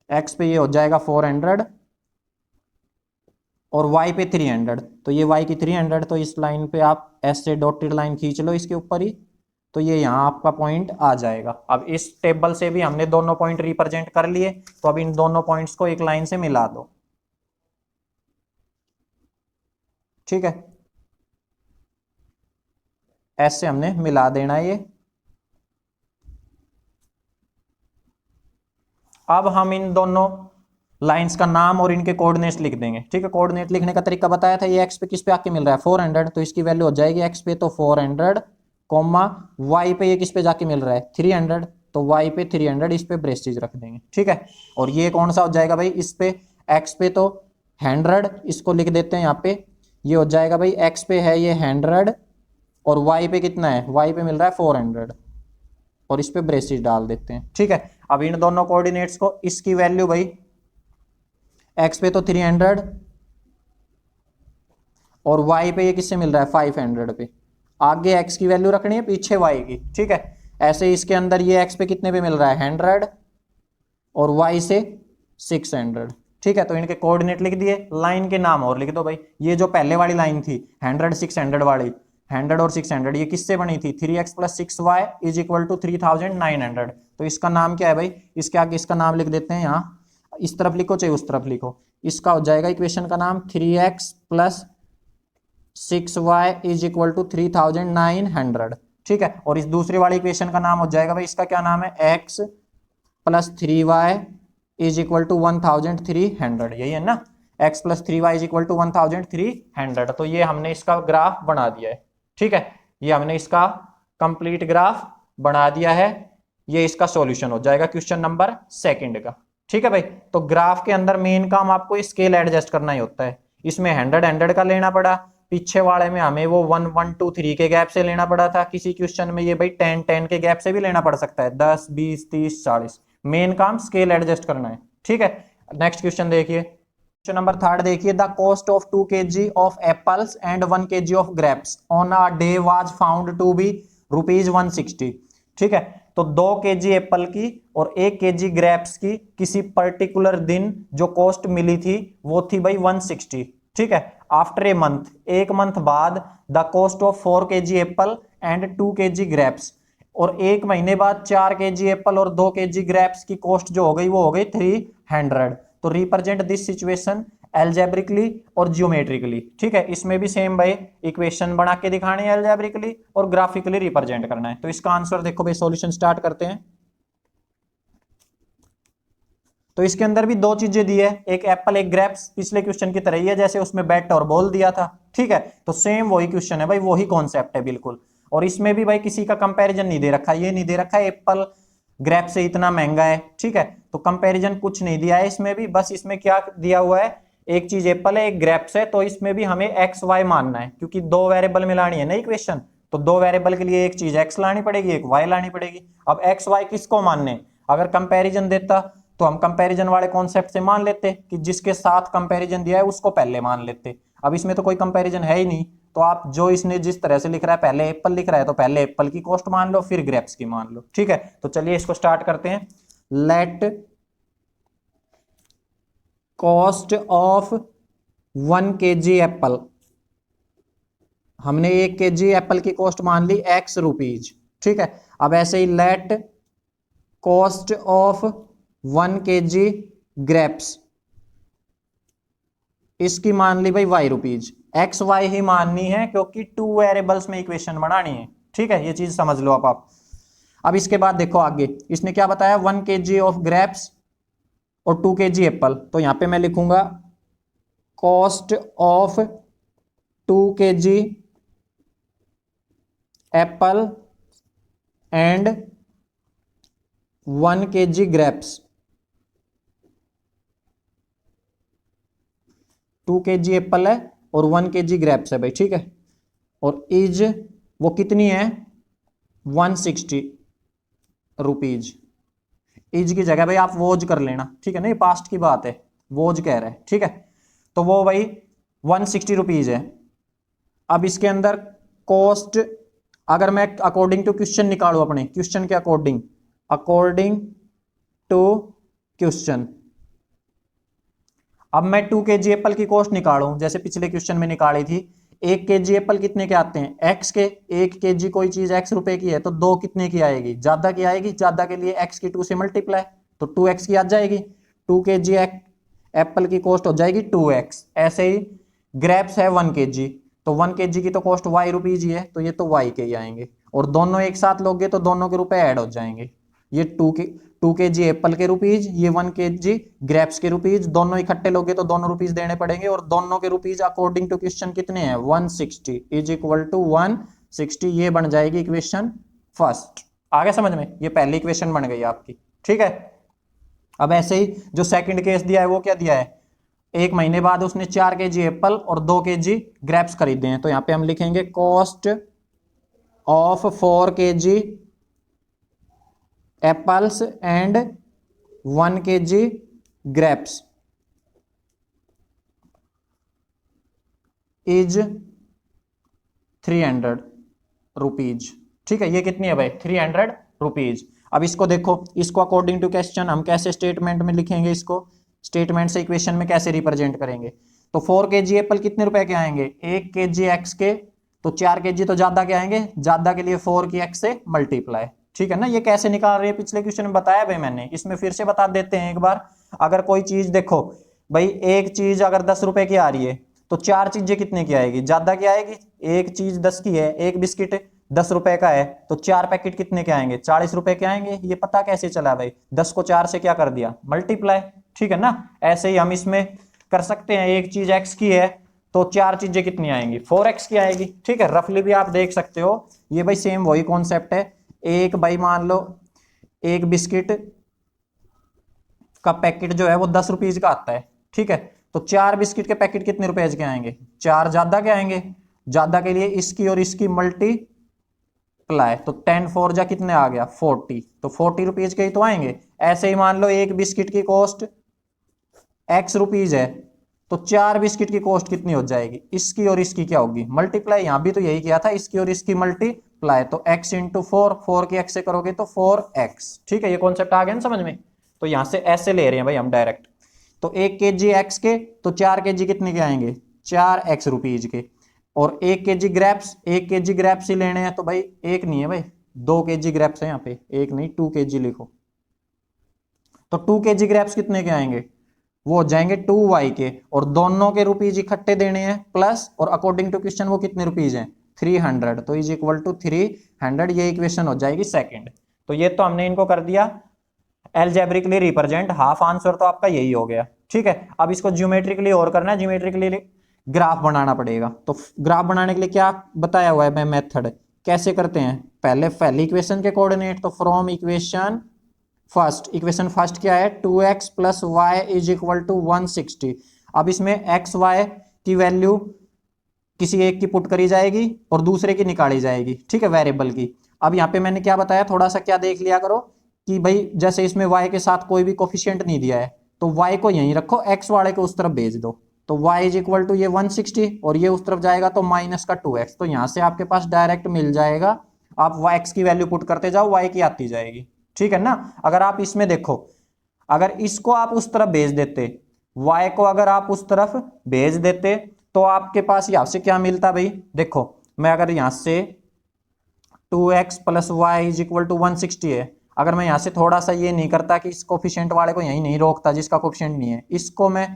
x पे ये हो जाएगा 400 और y पे 300, तो ये y की 300, तो इस लाइन पे आप ऐसे डॉटेड लाइन खींच लो इसके ऊपर ही, तो ये यहाँ आपका पॉइंट आ जाएगा। अब इस टेबल से भी हमने दोनों पॉइंट रिप्रेजेंट कर लिए, तो अब इन दोनों पॉइंट्स को एक लाइन से मिला दो, ठीक है, ऐसे हमने मिला देना है ये। अब हम इन दोनों लाइंस का नाम और इनके कोऑर्डिनेट्स लिख देंगे, ठीक है। कोऑर्डिनेट लिखने का तरीका बताया था, ये x पे किस पे आके मिल रहा है 400, तो इसकी वैल्यू हो जाएगी x पे तो 400, कॉमा y पे ये किस पे जाके मिल रहा है 300, तो y पे 300, इस पे ब्रेसेस रख देंगे, ठीक है। और ये कौन सा हो जाएगा भाई, इस पे x पे तो 100, इसको लिख देते हैं यहाँ पे, ये हो जाएगा भाई x पे है ये 100 और y पे कितना है, y पे मिल रहा है 400 और इस पे ब्रेसेस डाल देते हैं, ठीक है। अब इन दोनों कोऑर्डिनेट्स को, इसकी वैल्यू भाई x पे तो 300 और y पे ये किससे मिल रहा है 500 पे, आगे x की वैल्यू रखनी है पीछे y की, ठीक है। ऐसे इसके अंदर ये x पे कितने पे मिल रहा है 100 और y से 600, ठीक है। तो इनके कोऑर्डिनेट लिख दिए, लाइन के नाम और लिख दो भाई। ये जो पहले वाली लाइन थी 100 600 वाली, 100 और 600 ये किससे बनी थी, 3x + 6y = 3900, तो इसका नाम क्या है भाई, इसके आगे इसका नाम लिख देते हैं, यहाँ इस तरफ लिखो चाहे उस तरफ लिखो, इसका हो जाएगा इक्वेशन का नाम 3x + 6y = 3900, ठीक है। और इस दूसरी वाली इक्वेशन का नाम हो जाएगा भाई, इसका क्या नाम है, x + 3y = 1300, यही है ना, x + 3y = 1300। तो ये हमने इसका ग्राफ बना दिया है, ठीक है, ये हमने इसका कंप्लीट ग्राफ बना दिया है, ये इसका सॉल्यूशन हो जाएगा क्वेश्चन नंबर 2 का, ठीक है भाई। तो ग्राफ के अंदर मेन काम आपको स्केल एडजस्ट करना ही होता है, इसमें 100 का लेना पड़ा, पीछे वाले में हमें वो 1 1 2 3 के गैप से लेना पड़ा था, किसी क्वेश्चन में ये भाई 10 10 के गैप से भी लेना पड़ सकता है, 10 20 30 40, मेन काम स्केल एडजस्ट करना है, ठीक है। नेक्स्ट क्वेश्चन देखिए, क्वेश्चन नंबर 3 देखिए, the cost of 2 kg of apples and 1 kg of grapes on a day was found to be ₹160, ठीक है। तो 2 kg एप्पल की और 1 kg ग्रेप्स की किसी पर्टिकुलर दिन जो कॉस्ट मिली थी वो थी भाई 160, ठीक है। आफ्टर ए मंथ, एक मंथ बाद, the cost of 4 kg Apple and 2 kg grapes, और 1 महीने बाद 4 kg एप्पल और 2 kg ग्रेप्स की कॉस्ट जो हो गई वो हो गई 300। तो रिप्रेजेंट दिस सिचुएशन एल्जेब्रिकली और जियोमेट्रिकली। ठीक है, इसमें भी सेम भाई इक्वेशन बना के दिखानी है एल्जेब्रिकली और ग्राफिकली रिप्रेजेंट करना है। तो इसका आंसर देखो भाई, सॉल्यूशन स्टार्ट करते हैं। तो इसके अंदर भी दो चीजें दी है, एक एप्पल एक ग्रेप्स, पिछले क्वेश्चन की तरह ही है जैसे उसमें बैट और बॉल दिया था। ठीक है, तो सेम वही क्वेश्चन है भाई, वही कॉन्सेप्ट है बिल्कुल। और इसमें भी भाई किसी का कंपैरिजन नहीं दे रखा, ये नहीं दे रखा एप्पल ग्रेप से इतना महंगा है। ठीक है, तो कंपैरिजन कुछ नहीं दिया है इसमें भी, बस इसमें क्या दिया हुआ है, एक चीज एप्पल है एक ग्रेप्स है, तो इसमें भी हमें एक्स वाई मानना है क्योंकि दो वेरिएबल में लानी है ना इक्वेशन। तो दो वेरिएबल के लिए एक चीज एक्स लानी पड़ेगी एक वाई लानी पड़ेगी। अब एक्स वाई किसको मानने, अगर कंपैरिजन देता तो हम कंपैरिजन वाले कॉन्सेप्ट से मान लेते कि जिसके साथ कंपैरिजन दिया है उसको पहले मान लेते। अब इसमें तो कोई कंपैरिजन है ही नहीं, तो आप जो इसने जिस तरह से लिख रहा है, पहले एप्पल लिख रहा है तो पहले एप्पल की कॉस्ट मान लो फिर ग्रेप्स की मान लो। ठीक है, तो चलिए इसको स्टार्ट करते हैं। Late cost of 1 kg Apple, हमने 1 kg एप्पल की कॉस्ट मान ली एक्स रुपीज। ठीक है, अब ऐसे ही let cost of 1 kg grapes, इसकी मान ली भाई वाई रुपीज। एक्स वाई ही माननी है क्योंकि 2 वेरिएबल्स में इक्वेशन बनानी है। ठीक है, ये चीज समझ लो आप। अब इसके बाद देखो आगे इसने क्या बताया, 1 kg ऑफ ग्रेप्स और 2 kg एप्पल। तो यहां पे मैं लिखूंगा cost of 2 kg Apple and 1 kg grapes. 2 kg Apple है और 1 kg ग्रेप्स है भाई। ठीक है, और इज वो कितनी है 160 रुपीज। इज की जगह भाई आप वोज कर लेना। ठीक है ना, ये पास्ट की बात है, वोज कह रहा है। ठीक है, तो वो भाई 160 रुपीज है। अब इसके अंदर कॉस्ट अगर मैं अकॉर्डिंग टू क्वेश्चन निकालू, अपने क्वेश्चन के अकॉर्डिंग, अकॉर्डिंग टू क्वेश्चन, अब मैं 2 kg एप्पल की कॉस्ट निकालूं जैसे पिछले क्वेश्चन में निकाली थी। 1 kg एप्पल कितने के आते हैं एक्स के, 1 kg कोई चीज एक्स रुपए की है तो 2 कितने की आएगी, ज्यादा की आएगी, ज्यादा के लिए एक्स की 2 से मल्टीप्लाई, तो 2x की आ जाएगी। 2 kg एप्पल की कॉस्ट हो जाएगी 2x। ऐसे ही ग्रेप्स है 1 kg, तो 1 kg की तो कॉस्ट वाई रुपीज ही है, तो ये तो वाई के ही आएंगे। और दोनों एक साथ लोगे तो दोनों के रुपए ऐड हो जाएंगे। ये 2 kg एप्पल के रुपीज, ये 1 kg ग्रेप्स के रुपीज, दोनों इकट्ठे लोगे तो दोनों रुपीज देने पड़ेंगे। और दोनों के रुपीज अकॉर्डिंग टू क्वेश्चन कितने हैं 160 इज इक्वल टू 160। ये बन जाएगी इक्वेशन फर्स्ट। आगे समझ में, ये पहली इक्वेशन बन गई आपकी। ठीक है, अब ऐसे ही जो सेकंड केस दिया है वो क्या दिया है, 1 महीने बाद उसने 4 kg एप्पल और 2 kg ग्रेप्स खरीदे हैं। तो यहां पे हम लिखेंगे cost of 4 kg apples and 1 kg grapes is 300 rupees. ठीक है, ये कितनी है भाई 300 रुपीज। अब इसको देखो, इसको अकॉर्डिंग टू क्वेश्चन हम कैसे स्टेटमेंट में लिखेंगे, इसको स्टेटमेंट से इक्वेशन में कैसे रिप्रेजेंट करेंगे। तो 4 kg एप्पल कितने रुपए के आएंगे, 1 kg एक्स के, तो 4 kg तो ज्यादा के आएंगे, ज्यादा के लिए 4 की एक्स से मल्टीप्लाई। ठीक है ना, ये कैसे निकाल रहे हैं पिछले क्वेश्चन में बताया भाई मैंने, इसमें फिर से बता देते हैं एक बार। अगर कोई चीज देखो भाई, एक चीज अगर 10 रुपए की आ रही है तो 4 चीजें कितने की आएगी, ज्यादा की आएगी। एक चीज 10 की है, एक बिस्किट 10 रुपए का है तो 4 पैकेट कितने के आएंगे 40 रुपए के आएंगे। ये पता कैसे चला भाई, 10 को 4 से क्या कर दिया मल्टीप्लाई। ठीक है ना, ऐसे ही हम इसमें कर सकते हैं, एक चीज एक्स की है तो 4 चीजें कितनी आएंगी 4x की आएगी। ठीक है, रफली भी आप देख सकते हो, ये भाई सेम वही कॉन्सेप्ट है। एक भाई मान लो एक बिस्किट का पैकेट जो है वो 10 रुपीज का आता है। ठीक है, तो 4 बिस्किट के पैकेट कितने रुपए के आएंगे, 4 ज्यादा के आएंगे, ज्यादा के लिए इसकी और इसकी मल्टीप्लाई, तो 10 4 जा कितने आ गया 40, तो 40 रुपीज के ही तो आएंगे। ऐसे ही मान लो एक बिस्किट की कॉस्ट x रुपीज है तो 4 बिस्किट की कॉस्ट कितनी हो जाएगी, इसकी और इसकी क्या होगी मल्टीप्लाई। यहां भी तो यही किया था, इसकी और इसकी मल्टीप्लाई, तो x इंटू 4 की x से करोगे तो 4x। ठीक है, ये कॉन्सेप्ट आ गया ना समझ में। तो यहां से ऐसे ले रहे हैं भाई हम डायरेक्ट, तो 1 kg x के तो 4 kg कितने के आएंगे 4x रुपीज के, और 1 kg ग्रेप्स, 1 kg ग्रेप्स ही लेने हैं तो भाई एक नहीं है भाई 2 kg ग्रेप्स है यहाँ पे, एक नहीं 2 kg लिखो। तो 2 kg ग्रेप्स कितने के आएंगे, वो हो जाएंगे 2y के, और दोनों के रुपीज इकट्ठे देने हैं प्लस, और अकॉर्डिंग टू क्वेश्चन वो कितने रुपीज हैं 300, तो इज इक्वल टू 300, ये इक्वेशन हो जाएगी सेकंड। तो ये तो हमने इनको कर दिया एल्जेब्रिकली रिप्रेजेंट, हाफ आंसर तो आपका यही हो गया। ठीक है, अब इसको ज्योमेट्रिकली और करना है, ज्योमेट्रिकली ग्राफ बनाना पड़ेगा। तो ग्राफ बनाने के लिए क्या बताया हुआ है मैं मेथड, कैसे करते हैं, पहली इक्वेशन के कोऑर्डिनेट, तो फ्रॉम इक्वेशन फर्स्ट क्या है 2x plus y is equal to 160। अब इसमें एक्स वाई की वैल्यू किसी एक की पुट करी जाएगी और दूसरे की निकाली जाएगी, ठीक है, वेरिएबल की। अब यहाँ पे मैंने क्या बताया, थोड़ा सा क्या देख लिया करो कि भाई जैसे इसमें y के साथ कोई भी कोफिशिएंट नहीं दिया है, तो y को यहीं रखो, x वाले को उस तरफ भेज दो, तो y इज इक्वल टू ये 160 और ये उस तरफ जाएगा तो माइनस का 2x, तो यहां से आपके पास डायरेक्ट मिल जाएगा, आप x की वैल्यू पुट करते जाओ, y की आती जाएगी, ठीक है ना। अगर आप इसमें देखो, अगर इसको आप उस तरफ भेज देते, y को अगर आप उस तरफ भेज देते, तो आपके पास यहां से क्या मिलता भाई, देखो मैं अगर यहां से 2x plus y is equal to 160 है, अगर मैं यहां से थोड़ा सा ये नहीं करता कि इस कोफिशिएंट वाले को यहीं नहीं रोकता जिसका कोफिशिएंट नहीं है, इसको मैं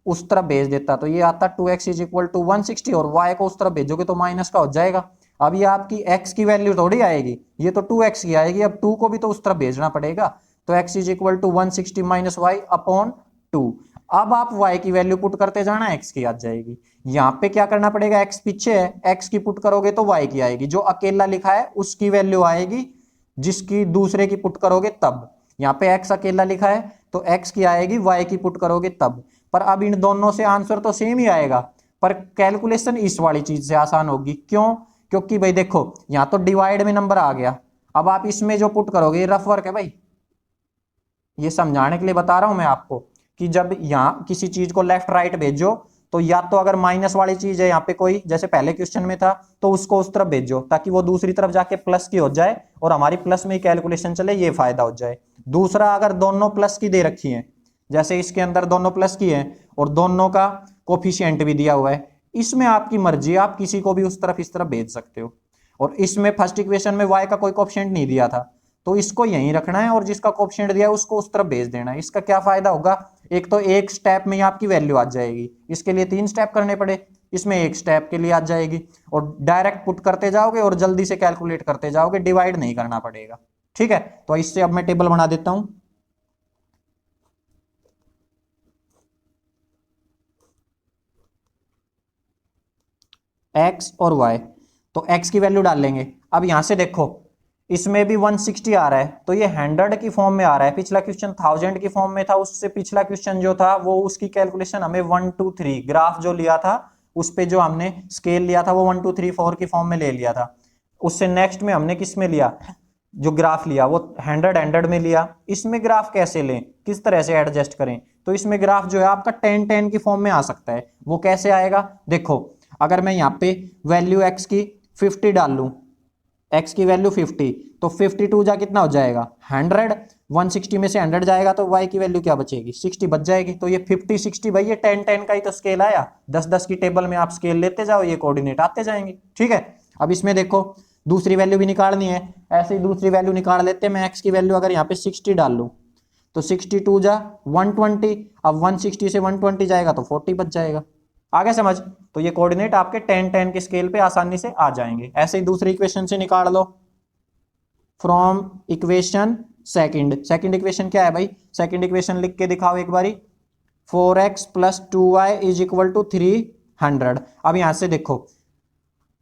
उस तरफ भेज देता, तो ये आता 2x इज इक्वल टू 160, और y को उस तरफ भेजोगे तो माइनस का हो जाएगा। अब ये आपकी x की वैल्यू थोड़ी आएगी, ये तो 2x की आएगी, अब 2 को भी तो उस तरफ भेजना पड़ेगा, तो x is equal to 160 minus y upon 2। अब आप y की वैल्यू पुट करते जाना, x की आ जाएगी। यहाँ पे क्या करना पड़ेगा, x पीछे है, x की पुट करोगे तो y की आएगी, जो अकेला लिखा है उसकी वैल्यू आएगी, जिसकी दूसरे की पुट करोगे तब। यहाँ पे x अकेला लिखा है तो x की आएगी, y की पुट करोगे तब। पर अब इन दोनों से आंसर तो सेम ही आएगा, पर कैलकुलेशन इस वाली चीज से आसान होगी। क्यों, क्योंकि भाई देखो यहाँ तो डिवाइड में नंबर आ गया, अब आप इसमें जो पुट करोगे, रफ वर्क है भाई, ये समझाने के लिए बता रहा हूं मैं आपको, कि जब यहाँ किसी चीज को लेफ्ट राइट भेजो, तो या तो अगर माइनस वाली चीज है यहाँ पे कोई, जैसे पहले क्वेश्चन में था, तो उसको उस तरफ भेजो ताकि वो दूसरी तरफ जाके प्लस की हो जाए और हमारी प्लस में ही कैलकुलेशन चले, ये फायदा हो जाए। दूसरा, अगर दोनों प्लस की दे रखी है, जैसे इसके अंदर दोनों प्लस की है और दोनों का कोफिशिएंट भी दिया हुआ है, इसमें आपकी मर्जी, आप किसी को भी उस तरफ इस तरफ भेज सकते हो। और इसमें फर्स्ट इक्वेशन में y का कोई कोफिशिएंट नहीं दिया था, तो इसको यहीं रखना है और जिसका कोफिशिएंट दिया है उसको उस तरफ भेज देना है। इसका क्या फायदा होगा, एक तो एक स्टेप में ही आपकी वैल्यू आ जाएगी, इसके लिए 3 स्टेप करने पड़े, इसमें एक स्टेप के लिए आ जाएगी, और डायरेक्ट पुट करते जाओगे और जल्दी से कैलकुलेट करते जाओगे, डिवाइड नहीं करना पड़ेगा। ठीक है, तो इससे अब मैं टेबल बना देता हूं। x और y, तो x की वैल्यू डाल लेंगे। अब यहां से देखो इसमें भी 160 आ रहा है, तो ये 100 की फॉर्म में आ रहा है, पिछला क्वेश्चन 1000 की फॉर्म में था, उससे पिछला क्वेश्चन जो था वो उसकी कैलकुलेशन हमें 1 2 3 ग्राफ जो लिया था उस पे जो हमने स्केल लिया था वो 1 2 3 4 की फॉर्म में ले लिया था। उससे नेक्स्ट में हमने किस में लिया, जो ग्राफ लिया वो 100 में लिया। इसमें ग्राफ कैसे लें, किस तरह से एडजस्ट करें, तो इसमें ग्राफ जो है आपका 10 10 की फॉर्म में आ सकता है। वो कैसे आएगा, देखो अगर मैं यहाँ पे वैल्यू x की 50 डाल लूं, x की वैल्यू 50, तो 52 जा कितना हो जाएगा 100, 160 में से 100 जाएगा तो y की वैल्यू क्या बचेगी 60 बच जाएगी। तो ये 50 60 भाई ये 10 10 का ही तो स्केल आया, 10 10 की टेबल में आप स्केल लेते जाओ, ये कोऑर्डिनेट आते जाएंगे। ठीक है, अब इसमें देखो दूसरी वैल्यू भी निकालनी है, ऐसे ही दूसरी वैल्यू निकाल लेते हैं। मैं x की वैल्यू अगर यहाँ पे 60 डाल लूँ तो 62 जा 120, अब 160 से 120 जाएगा तो 40 बच जाएगा। आगे समझ, तो ये कोऑर्डिनेट आपके 10 10 के स्केल पे आसानी से आ जाएंगे। ऐसे ही दूसरी इक्वेशन से निकाल लो, फ्रॉम इक्वेशन सेकंड इक्वेशन क्या है भाई, सेकंड इक्वेशन लिख के दिखाओ एक बारी, 4x plus 2y is equal to 300। अब यहां से देखो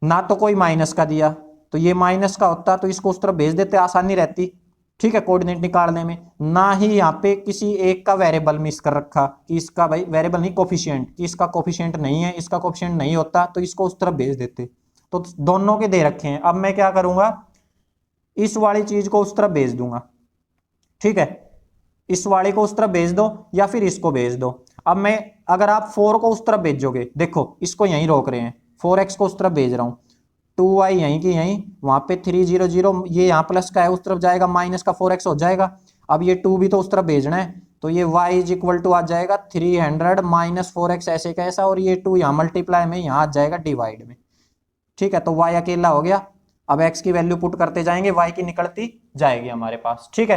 ना तो कोई माइनस का दिया, तो ये माइनस का होता तो इसको उस तरफ भेज देते, आसानी रहती। ठीक है, कोऑर्डिनेट निकालने में। ना ही यहाँ पे किसी एक का वेरिएबल मिस कर रखा कि इसका भाई वेरिएबल नहीं कोफिशिएंट, कि इसका कोफिशिएंट नहीं है, इसका कोफिशिएंट नहीं होता तो इसको उस तरफ भेज देते, तो दोनों के दे रखे हैं। अब मैं क्या करूंगा, इस वाली चीज को उस तरफ भेज दूंगा। ठीक है, इस वाले को उस तरफ भेज दो या फिर इसको भेज दो। अब मैं अगर आप 4 को उस तरफ भेजोगे, देखो इसको यहीं रोक रहे हैं, 4x को उस तरफ भेज रहा हूं, 2y यहीं की यहीं, वहां पे 300, ये यहाँ प्लस का है उस तरफ जाएगा, माइनस का 4x हो जाएगा। अब ये 2 भी तो उस तरफ भेजना है, तो ये y इज इक्वल टू आ जाएगा 300 माइनस 4x ऐसे कैसा, और ये 2 यहाँ मल्टीप्लाई में यहाँ आ जाएगा डिवाइड में। ठीक है, तो y अकेला हो गया। अब x की वैल्यू पुट करते जाएंगे, y की निकलती जाएगी हमारे पास। ठीक है,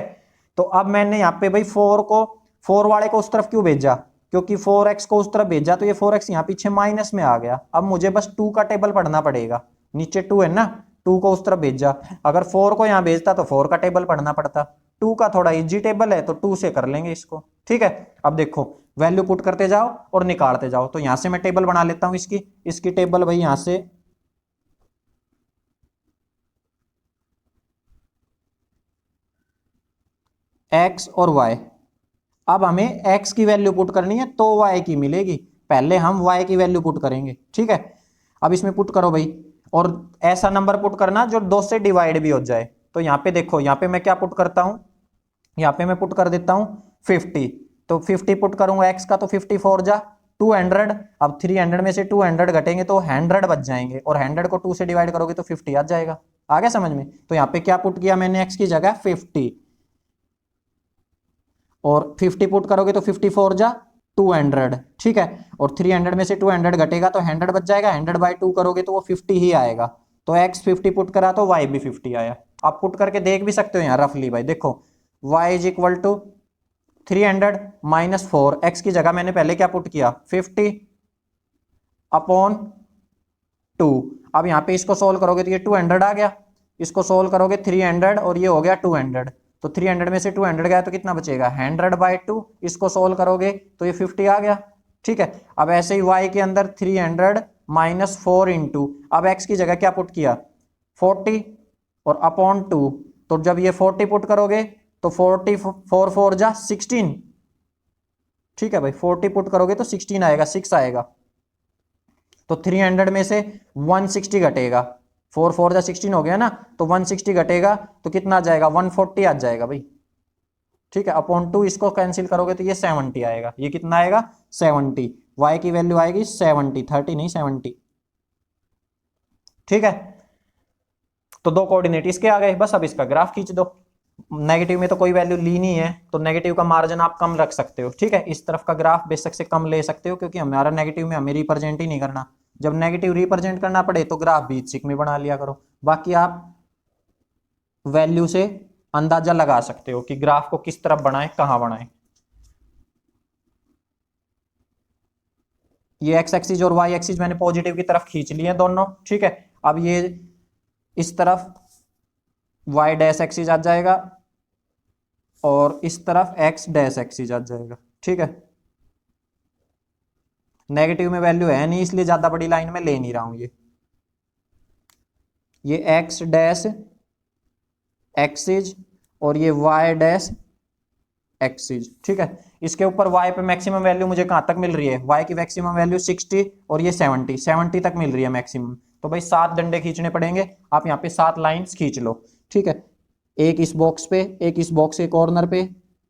तो अब मैंने यहाँ पे भाई 4 वाले को उस तरफ क्यों भेजा, क्योंकि 4x को उस तरफ भेजा तो ये 4x यहाँ पीछे माइनस में आ गया। अब मुझे बस 2 का टेबल पढ़ना पड़ेगा, नीचे 2 है ना, 2 को उस तरफ भेजा। अगर 4 को यहाँ भेजता तो 4 का टेबल पढ़ना पड़ता। 2 का थोड़ा इजी टेबल है तो 2 से कर लेंगे इसको। ठीक है, अब देखो वैल्यू पुट करते जाओ और निकालते जाओ। तो यहां से मैं टेबल बना लेता हूं इसकी टेबल भाई यहां से x और y। अब हमें x की वैल्यू पुट करनी है तो y की मिलेगी, पहले हम y की वैल्यू पुट करेंगे। ठीक है, अब इसमें पुट करो भाई, और ऐसा नंबर पुट करना जो 2 से डिवाइड भी हो जाए। तो यहाँ पे देखो, यहाँ पे मैं क्या पुट करता हूं, यहाँ पे मैं पुट कर देता हूं 50। तो 50 पुट करूंगा x का, तो 54 जा 200। अब 300 में से 200 घटेंगे तो 100 बच जाएंगे, और 100 को 2 से डिवाइड करोगे तो 50 आ जाएगा। आ गया समझ में? तो यहाँ पे क्या पुट किया मैंने, x की जगह 50, और 50 पुट करोगे तो 54 जा 200। ठीक है, और 300 में से 200 घटेगा तो 100 बच जाएगा, 100/2 करोगे तो वो 50 ही आएगा। तो x 50 पुट करा तो y भी 50 आया। आप पुट करके देख भी सकते हो यहाँ रफली भाई, देखो y is equal to 300 minus 4, x की जगह मैंने पहले क्या पुट किया 50 अपॉन 2। अब यहाँ पे इसको सोल्व करोगे तो ये 200 आ गया, इसको सोल्व करोगे 300 और ये हो गया 200। तो 300 में से 200 गया तो कितना बचेगा 100/2, इसको सोल्व करोगे तो ये 50 आ गया। ठीक है, अब ऐसे ही y के अंदर 300 माइनस 4 इंटू, अब x की जगह क्या पुट किया 40 और अपॉन 2। तो जब ये 40 पुट करोगे तो 4 जा 16। ठीक है भाई, 40 पुट करोगे तो 16 आएगा, 6 आएगा। तो 300 में से 160 घटेगा, 4 जा 16 हो गया ना, तो 160 घटेगा तो कितना आ जाएगा 140 आ जाएगा भाई। ठीक है, अपॉन 2 इसको कैंसिल करोगे तो ये 70 आएगा। ये कितना आएगा 70, y की वैल्यू आएगी 70, 30 नहीं 70। ठीक है, तो 2 कोऑर्डिनेट इसके आ गए, बस अब इसका ग्राफ खींच दो। नेगेटिव में तो कोई वैल्यू ली नहीं है तो नेगेटिव का मार्जिन आप कम रख सकते हो। ठीक है, इस तरफ का ग्राफ बेशक से कम ले सकते हो, क्योंकि हमारा नेगेटिव में हमें रिप्रेजेंट ही नहीं करना। जब नेगेटिव रिप्रेजेंट करना पड़े तो ग्राफ भी इच्छिक में बना लिया करो। बाकी आप वैल्यू से अंदाजा लगा सकते हो कि ग्राफ को किस तरफ बनाएं, कहां बनाएं। ये एक्स एक्सिस और वाई एक्सिस मैंने पॉजिटिव की तरफ खींच लिए हैं दोनों। ठीक है, अब ये इस तरफ वाई डैश एक्सिस आ जाएगा और इस तरफ एक्स डैश एक्सिस आ जाएगा। ठीक है, नेगेटिव में वैल्यू है नहीं इसलिए ज्यादा बड़ी लाइन में ले नहीं रहा हूं। ये एक्स डैश एक्सिस और ये वाई डैश एक्सिस। ठीक है, इसके ऊपर y पे मैक्सिमम वैल्यू मुझे कहां तक मिल रही है, y की मैक्सिमम वैल्यू 60 और ये 70 तक मिल रही है मैक्सिमम। तो भाई 7 डंडे खींचने पड़ेंगे, आप यहाँ पे 7 लाइंस खींच लो। ठीक है, एक इस बॉक्स पे, एक इस बॉक्स के कॉर्नर पे,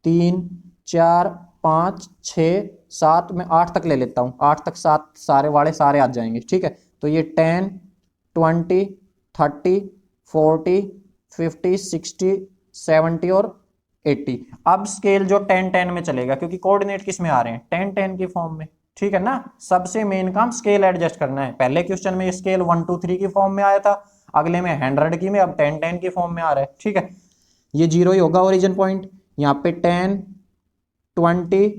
3 4 5 6 7, मैं 8 तक ले लेता हूँ, 8 तक 7 सारे वाले सारे आ जाएंगे। ठीक है, तो ये 10 20 30 40 50 60 70 और 80। अब स्केल जो 10 10 में चलेगा, क्योंकि कोऑर्डिनेट किस में आ रहे हैं 10 10 की फॉर्म में। ठीक है ना, सबसे मेन काम स्केल एडजस्ट करना है। पहले क्वेश्चन में स्केल 1 2 3 की फॉर्म में आया था, अगले में 100 की में, अब 10 10 की फॉर्म में आ रहा है। ठीक है, ये 0 ही होगा ओरिजिन पॉइंट, यहाँ पे 10 20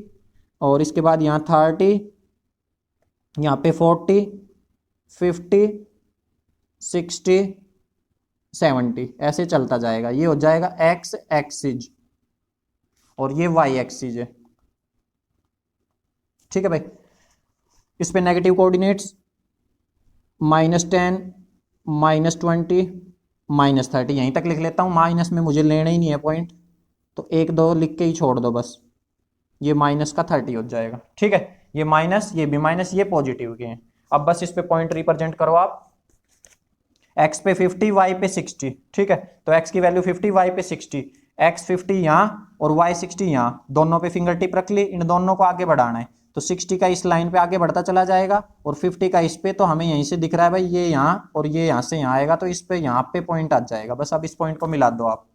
और इसके बाद यहाँ 30, यहाँ पे 40 50 60 70, ऐसे चलता जाएगा। ये हो जाएगा एक्स एक्सिस और ये वाई एक्सिस है। ठीक है भाई, इस पे नेगेटिव कोऑर्डिनेट्स -10 -20 -30 यहीं तक लिख लेता हूँ, माइनस में मुझे लेना ही नहीं है पॉइंट, तो 1 2 लिख के ही छोड़ दो बस। ये माइनस का 30 हो जाएगा। ठीक है, ये माइनस, ये भी माइनस, ये पॉजिटिव के हैं। अब बस इस पे पॉइंट रिप्रेजेंट करो आप, x पे 50 y पे 60। ठीक है, तो x की वैल्यू 50 y पे 60, x 50 यहाँ और y 60 यहाँ, दोनों पे फिंगर टिप रख ली, इन दोनों को आगे बढ़ाना है। तो 60 का इस लाइन पे आगे बढ़ता चला जाएगा और 50 का इस पे, तो हमें यहीं से दिख रहा है भाई ये यहाँ और ये यहाँ से यहाँ आएगा, तो इस पे यहाँ पे पॉइंट आ जाएगा। बस अब इस पॉइंट को मिला दो आप।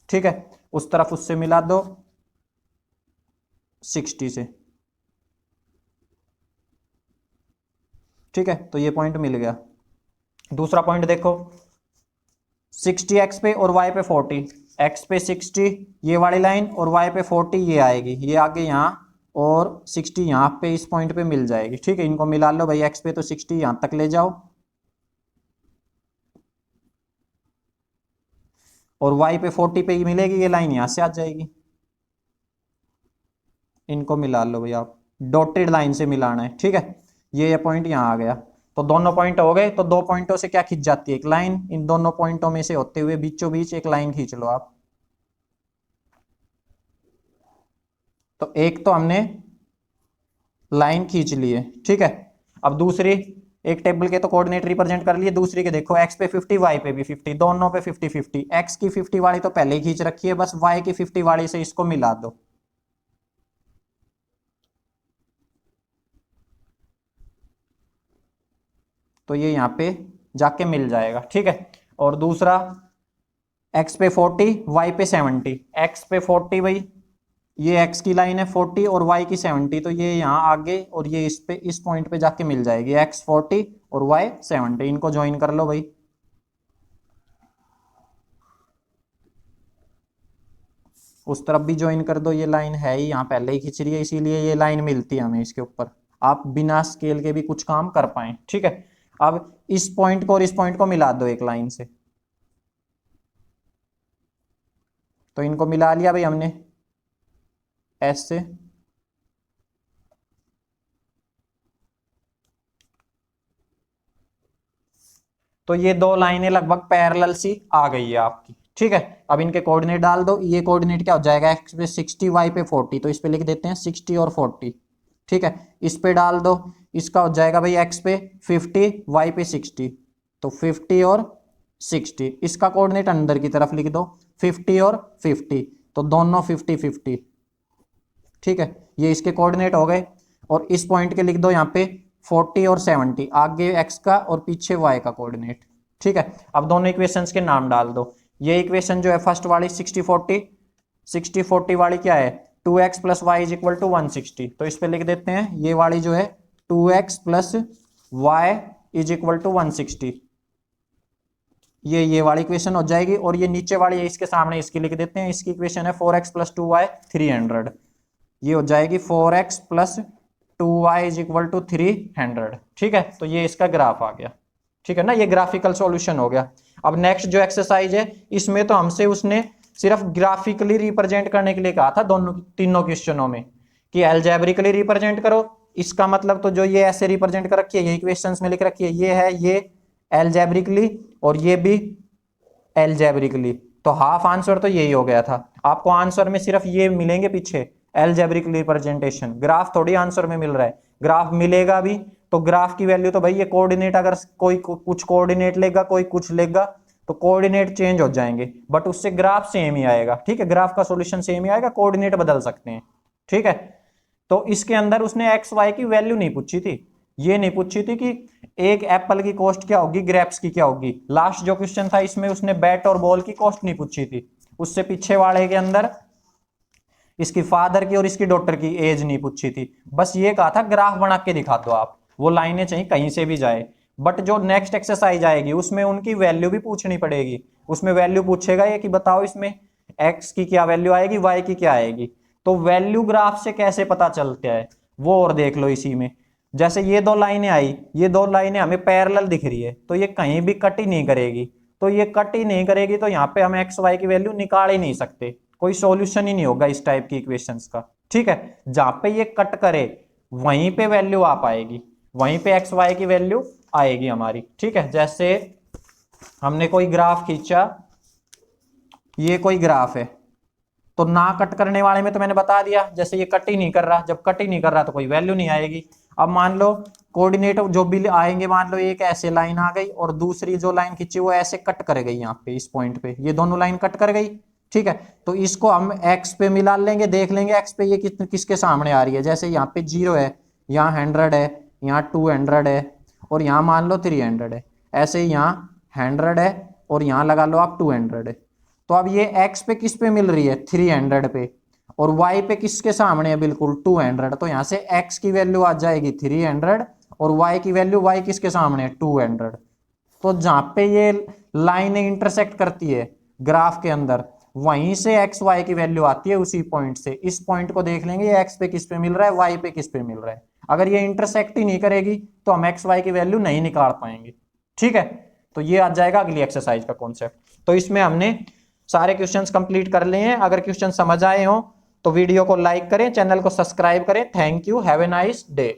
ठीक है, उस तरफ उससे मिला दो 60 से। ठीक है, तो ये पॉइंट मिल गया। दूसरा पॉइंट देखो, 60 एक्स पे और वाई पे 40, एक्स पे 60 ये वाली लाइन और वाई पे 40 ये आएगी, ये आगे यहाँ और 60 यहाँ पे इस पॉइंट पे मिल जाएगी। ठीक है, इनको मिला लो भाई, एक्स पे तो 60 यहाँ तक ले जाओ और वाई पे 40 पे ही मिलेगी, ये लाइन यहाँ से आ जाएगी। इनको मिला लो भाई आप, डॉटेड लाइन से मिलाना है। ठीक है, ये पॉइंट यहाँ आ गया, तो दोनों पॉइंट हो गए। तो दो पॉइंटों से क्या खींच जाती है, एक लाइन। इन दोनों पॉइंटों में से होते हुए बीचों बीच एक लाइन खींच लो आप। तो एक तो हमने लाइन खींच ली है। ठीक है, अब दूसरी, एक टेबल के तो कोऑर्डिनेट रिप्रेजेंट कर लिए, दूसरी के देखो, एक्स पे 50 वाई पे भी 50, दोनों पे 50 50। एक्स की 50 वाली तो पहले ही खींच रखी है, बस वाई की 50 वाली से इसको मिला दो। तो ये यहाँ पे जाके मिल जाएगा। ठीक है, और दूसरा एक्स पे 40 वाई पे 70, एक्स पे 40 भाई, ये एक्स की लाइन है 40 और वाई की 70, तो ये यहाँ आगे और ये इस पे इस पॉइंट पे जाके मिल जाएगी, एक्स 40 और वाई 70। इनको ज्वाइन कर लो भाई। उस तरफ भी ज्वाइन कर दो, ये लाइन है ही यहाँ पहले ही खींच रही है, इसीलिए ये लाइन मिलती है हमें इसके ऊपर, आप बिना स्केल के भी कुछ काम कर पाए। ठीक है, अब इस पॉइंट को और इस पॉइंट को मिला दो एक लाइन से, तो इनको मिला लिया भाई हमने ऐसे। तो ये दो लाइनें लगभग पैरेलल सी आ गई है आपकी। ठीक है, अब इनके कोऑर्डिनेट डाल दो। ये कोऑर्डिनेट क्या हो जाएगा, एक्स पे 60 वाई पे 40, तो इस पे लिख देते हैं 60 और 40। ठीक है, इस पे डाल दो, इसका हो जाएगा भाई एक्स पे 50 वाई पे 60, तो 50 और 60। इसका कोऑर्डिनेट अंदर की तरफ लिख दो, 50 और 50, तो दोनों 50 50। ठीक है, ये इसके कोऑर्डिनेट हो गए। और इस पॉइंट के लिख दो यहाँ पे 40 और 70, आगे एक्स का और पीछे वाई का कोऑर्डिनेट। ठीक है, अब दोनों इक्वेशंस के नाम डाल दो। ये इक्वेशन जो है फर्स्ट वाली 60 40 वाली क्या है, 2x plus y is equal to 160, तो इस पे लिख देते हैं ये वाली जो है 2x plus y is equal to 160, ये वाली इक्वेशन हो जाएगी। और ये नीचे वाली इसके सामने इसकी लिख देते हैं, इसकी इक्वेशन है 4x प्लस 2y 300, ये हो जाएगी 4x plus 2y is equal to 300। ठीक है, तो ये इसका ग्राफ आ गया। ठीक है ना, ये ग्राफिकल सॉल्यूशन हो गया। अब नेक्स्ट जो एक्सरसाइज है, इसमें तो हमसे उसने सिर्फ ग्राफिकली रिप्रेजेंट करने के लिए कहा था दोनों तीनों क्वेश्चनों में, कि अलजेब्रिकली रिप्रेजेंट करो। इसका मतलब तो जो ये ऐसे रिप्रेजेंट कर रखी है, ये इक्वेशंस में लिख रखी है, ये है ये अलजेब्रिकली और ये भी अलजेब्रिकली, तो हाफ आंसर तो यही हो गया था। आपको आंसर में सिर्फ ये मिलेंगे पीछे अलजेब्रिक रिप्रेजेंटेशन, ग्राफ थोड़ी आंसर में मिल रहा है। ग्राफ मिलेगा भी तो ग्राफ की वैल्यू तो भाई ये कोऑर्डिनेट, अगर कोई कुछ कोऑर्डिनेट लेगा कोई कुछ लेगा तो कोऑर्डिनेट चेंज हो जाएंगे, बट उससे ग्राफ सेम ही आएगा। ठीक है, ग्राफ का सॉल्यूशन सेम ही आएगा, कोऑर्डिनेट बदल सकते हैं। ठीक है, तो इसके अंदर उसने एक्स वाई की वैल्यू नहीं पूछी थी, ये नहीं पूछी थी कि एक एप्पल की कॉस्ट क्या होगी, ग्रेप्स की क्या होगी। लास्ट जो क्वेश्चन था इसमें उसने बैट और बॉल की कॉस्ट नहीं पूछी थी, उससे पीछे वाले के अंदर इसकी फादर की और इसकी डॉटर की एज नहीं पूछी थी, बस ये कहा था ग्राफ बना के दिखा दो आप, वो लाइनें चाहिए कहीं से भी जाए। बट जो नेक्स्ट एक्सरसाइज आएगी उसमें उनकी वैल्यू भी पूछनी पड़ेगी, उसमें वैल्यू पूछेगा ये कि बताओ इसमें एक्स की क्या वैल्यू आएगी, वाई की क्या आएगी। तो वैल्यू ग्राफ से कैसे पता चलता है वो और देख लो इसी में। जैसे ये दो लाइनें आई, ये दो लाइनें हमें पैरेलल दिख रही है, तो ये कहीं भी कट ही नहीं करेगी, तो ये कट ही नहीं करेगी, तो यहाँ पे हम एक्स वाई की वैल्यू निकाल ही नहीं सकते, कोई सॉल्यूशन ही नहीं होगा इस टाइप की इक्वेशंस का। ठीक है, जहां पे ये कट करे वहीं पे वैल्यू आ पाएगी, वहीं पे एक्स वाई की वैल्यू आएगी हमारी। ठीक है, जैसे हमने कोई ग्राफ खींचा, ये कोई ग्राफ है, तो ना कट करने वाले में तो मैंने बता दिया, जैसे ये कट ही नहीं कर रहा, जब कट ही नहीं कर रहा तो कोई वैल्यू नहीं आएगी। अब मान लो कोऑर्डिनेट जो भी आएंगे, मान लो एक ऐसे लाइन आ गई और दूसरी जो लाइन खींची वो ऐसे कट कर गई, यहाँ पे इस पॉइंट पे ये दोनों लाइन कट कर गई। ठीक है, तो इसको हम एक्स पे मिला लेंगे, देख लेंगे एक्स पे ये किसके सामने आ रही है। जैसे यहाँ पे 0 है, यहाँ 100 है, यहाँ 200 है और यहाँ मान लो 300 है, ऐसे ही यहाँ 100 है और यहाँ लगा लो आप 200 है। तो अब ये एक्स पे किस पे मिल रही है, 300 पे, और वाई पे किसके सामने है, बिल्कुल 200, तो यहाँ से एक्स की वैल्यू आ जाएगी 300 और y की वैल्यू, y किसके सामने है 200। तो जहां पे ये लाइनें इंटरसेक्ट करती है ग्राफ के अंदर, वहीं से एक्स वाई की वैल्यू आती है उसी पॉइंट से। इस पॉइंट को देख लेंगे ये एक्स पे किस पे मिल रहा है, वाई पे किस पे मिल रहा है। अगर ये इंटरसेक्ट ही नहीं करेगी तो हम एक्स वाई की वैल्यू नहीं निकाल पाएंगे। ठीक है, तो ये आ जाएगा अगली एक्सरसाइज का कॉन्सेप्ट। तो इसमें हमने सारे क्वेश्चंस कंप्लीट कर लिए हैं। अगर क्वेश्चन समझ आए हो तो वीडियो को लाइक करें, चैनल को सब्सक्राइब करें। Thank you, have a nice day.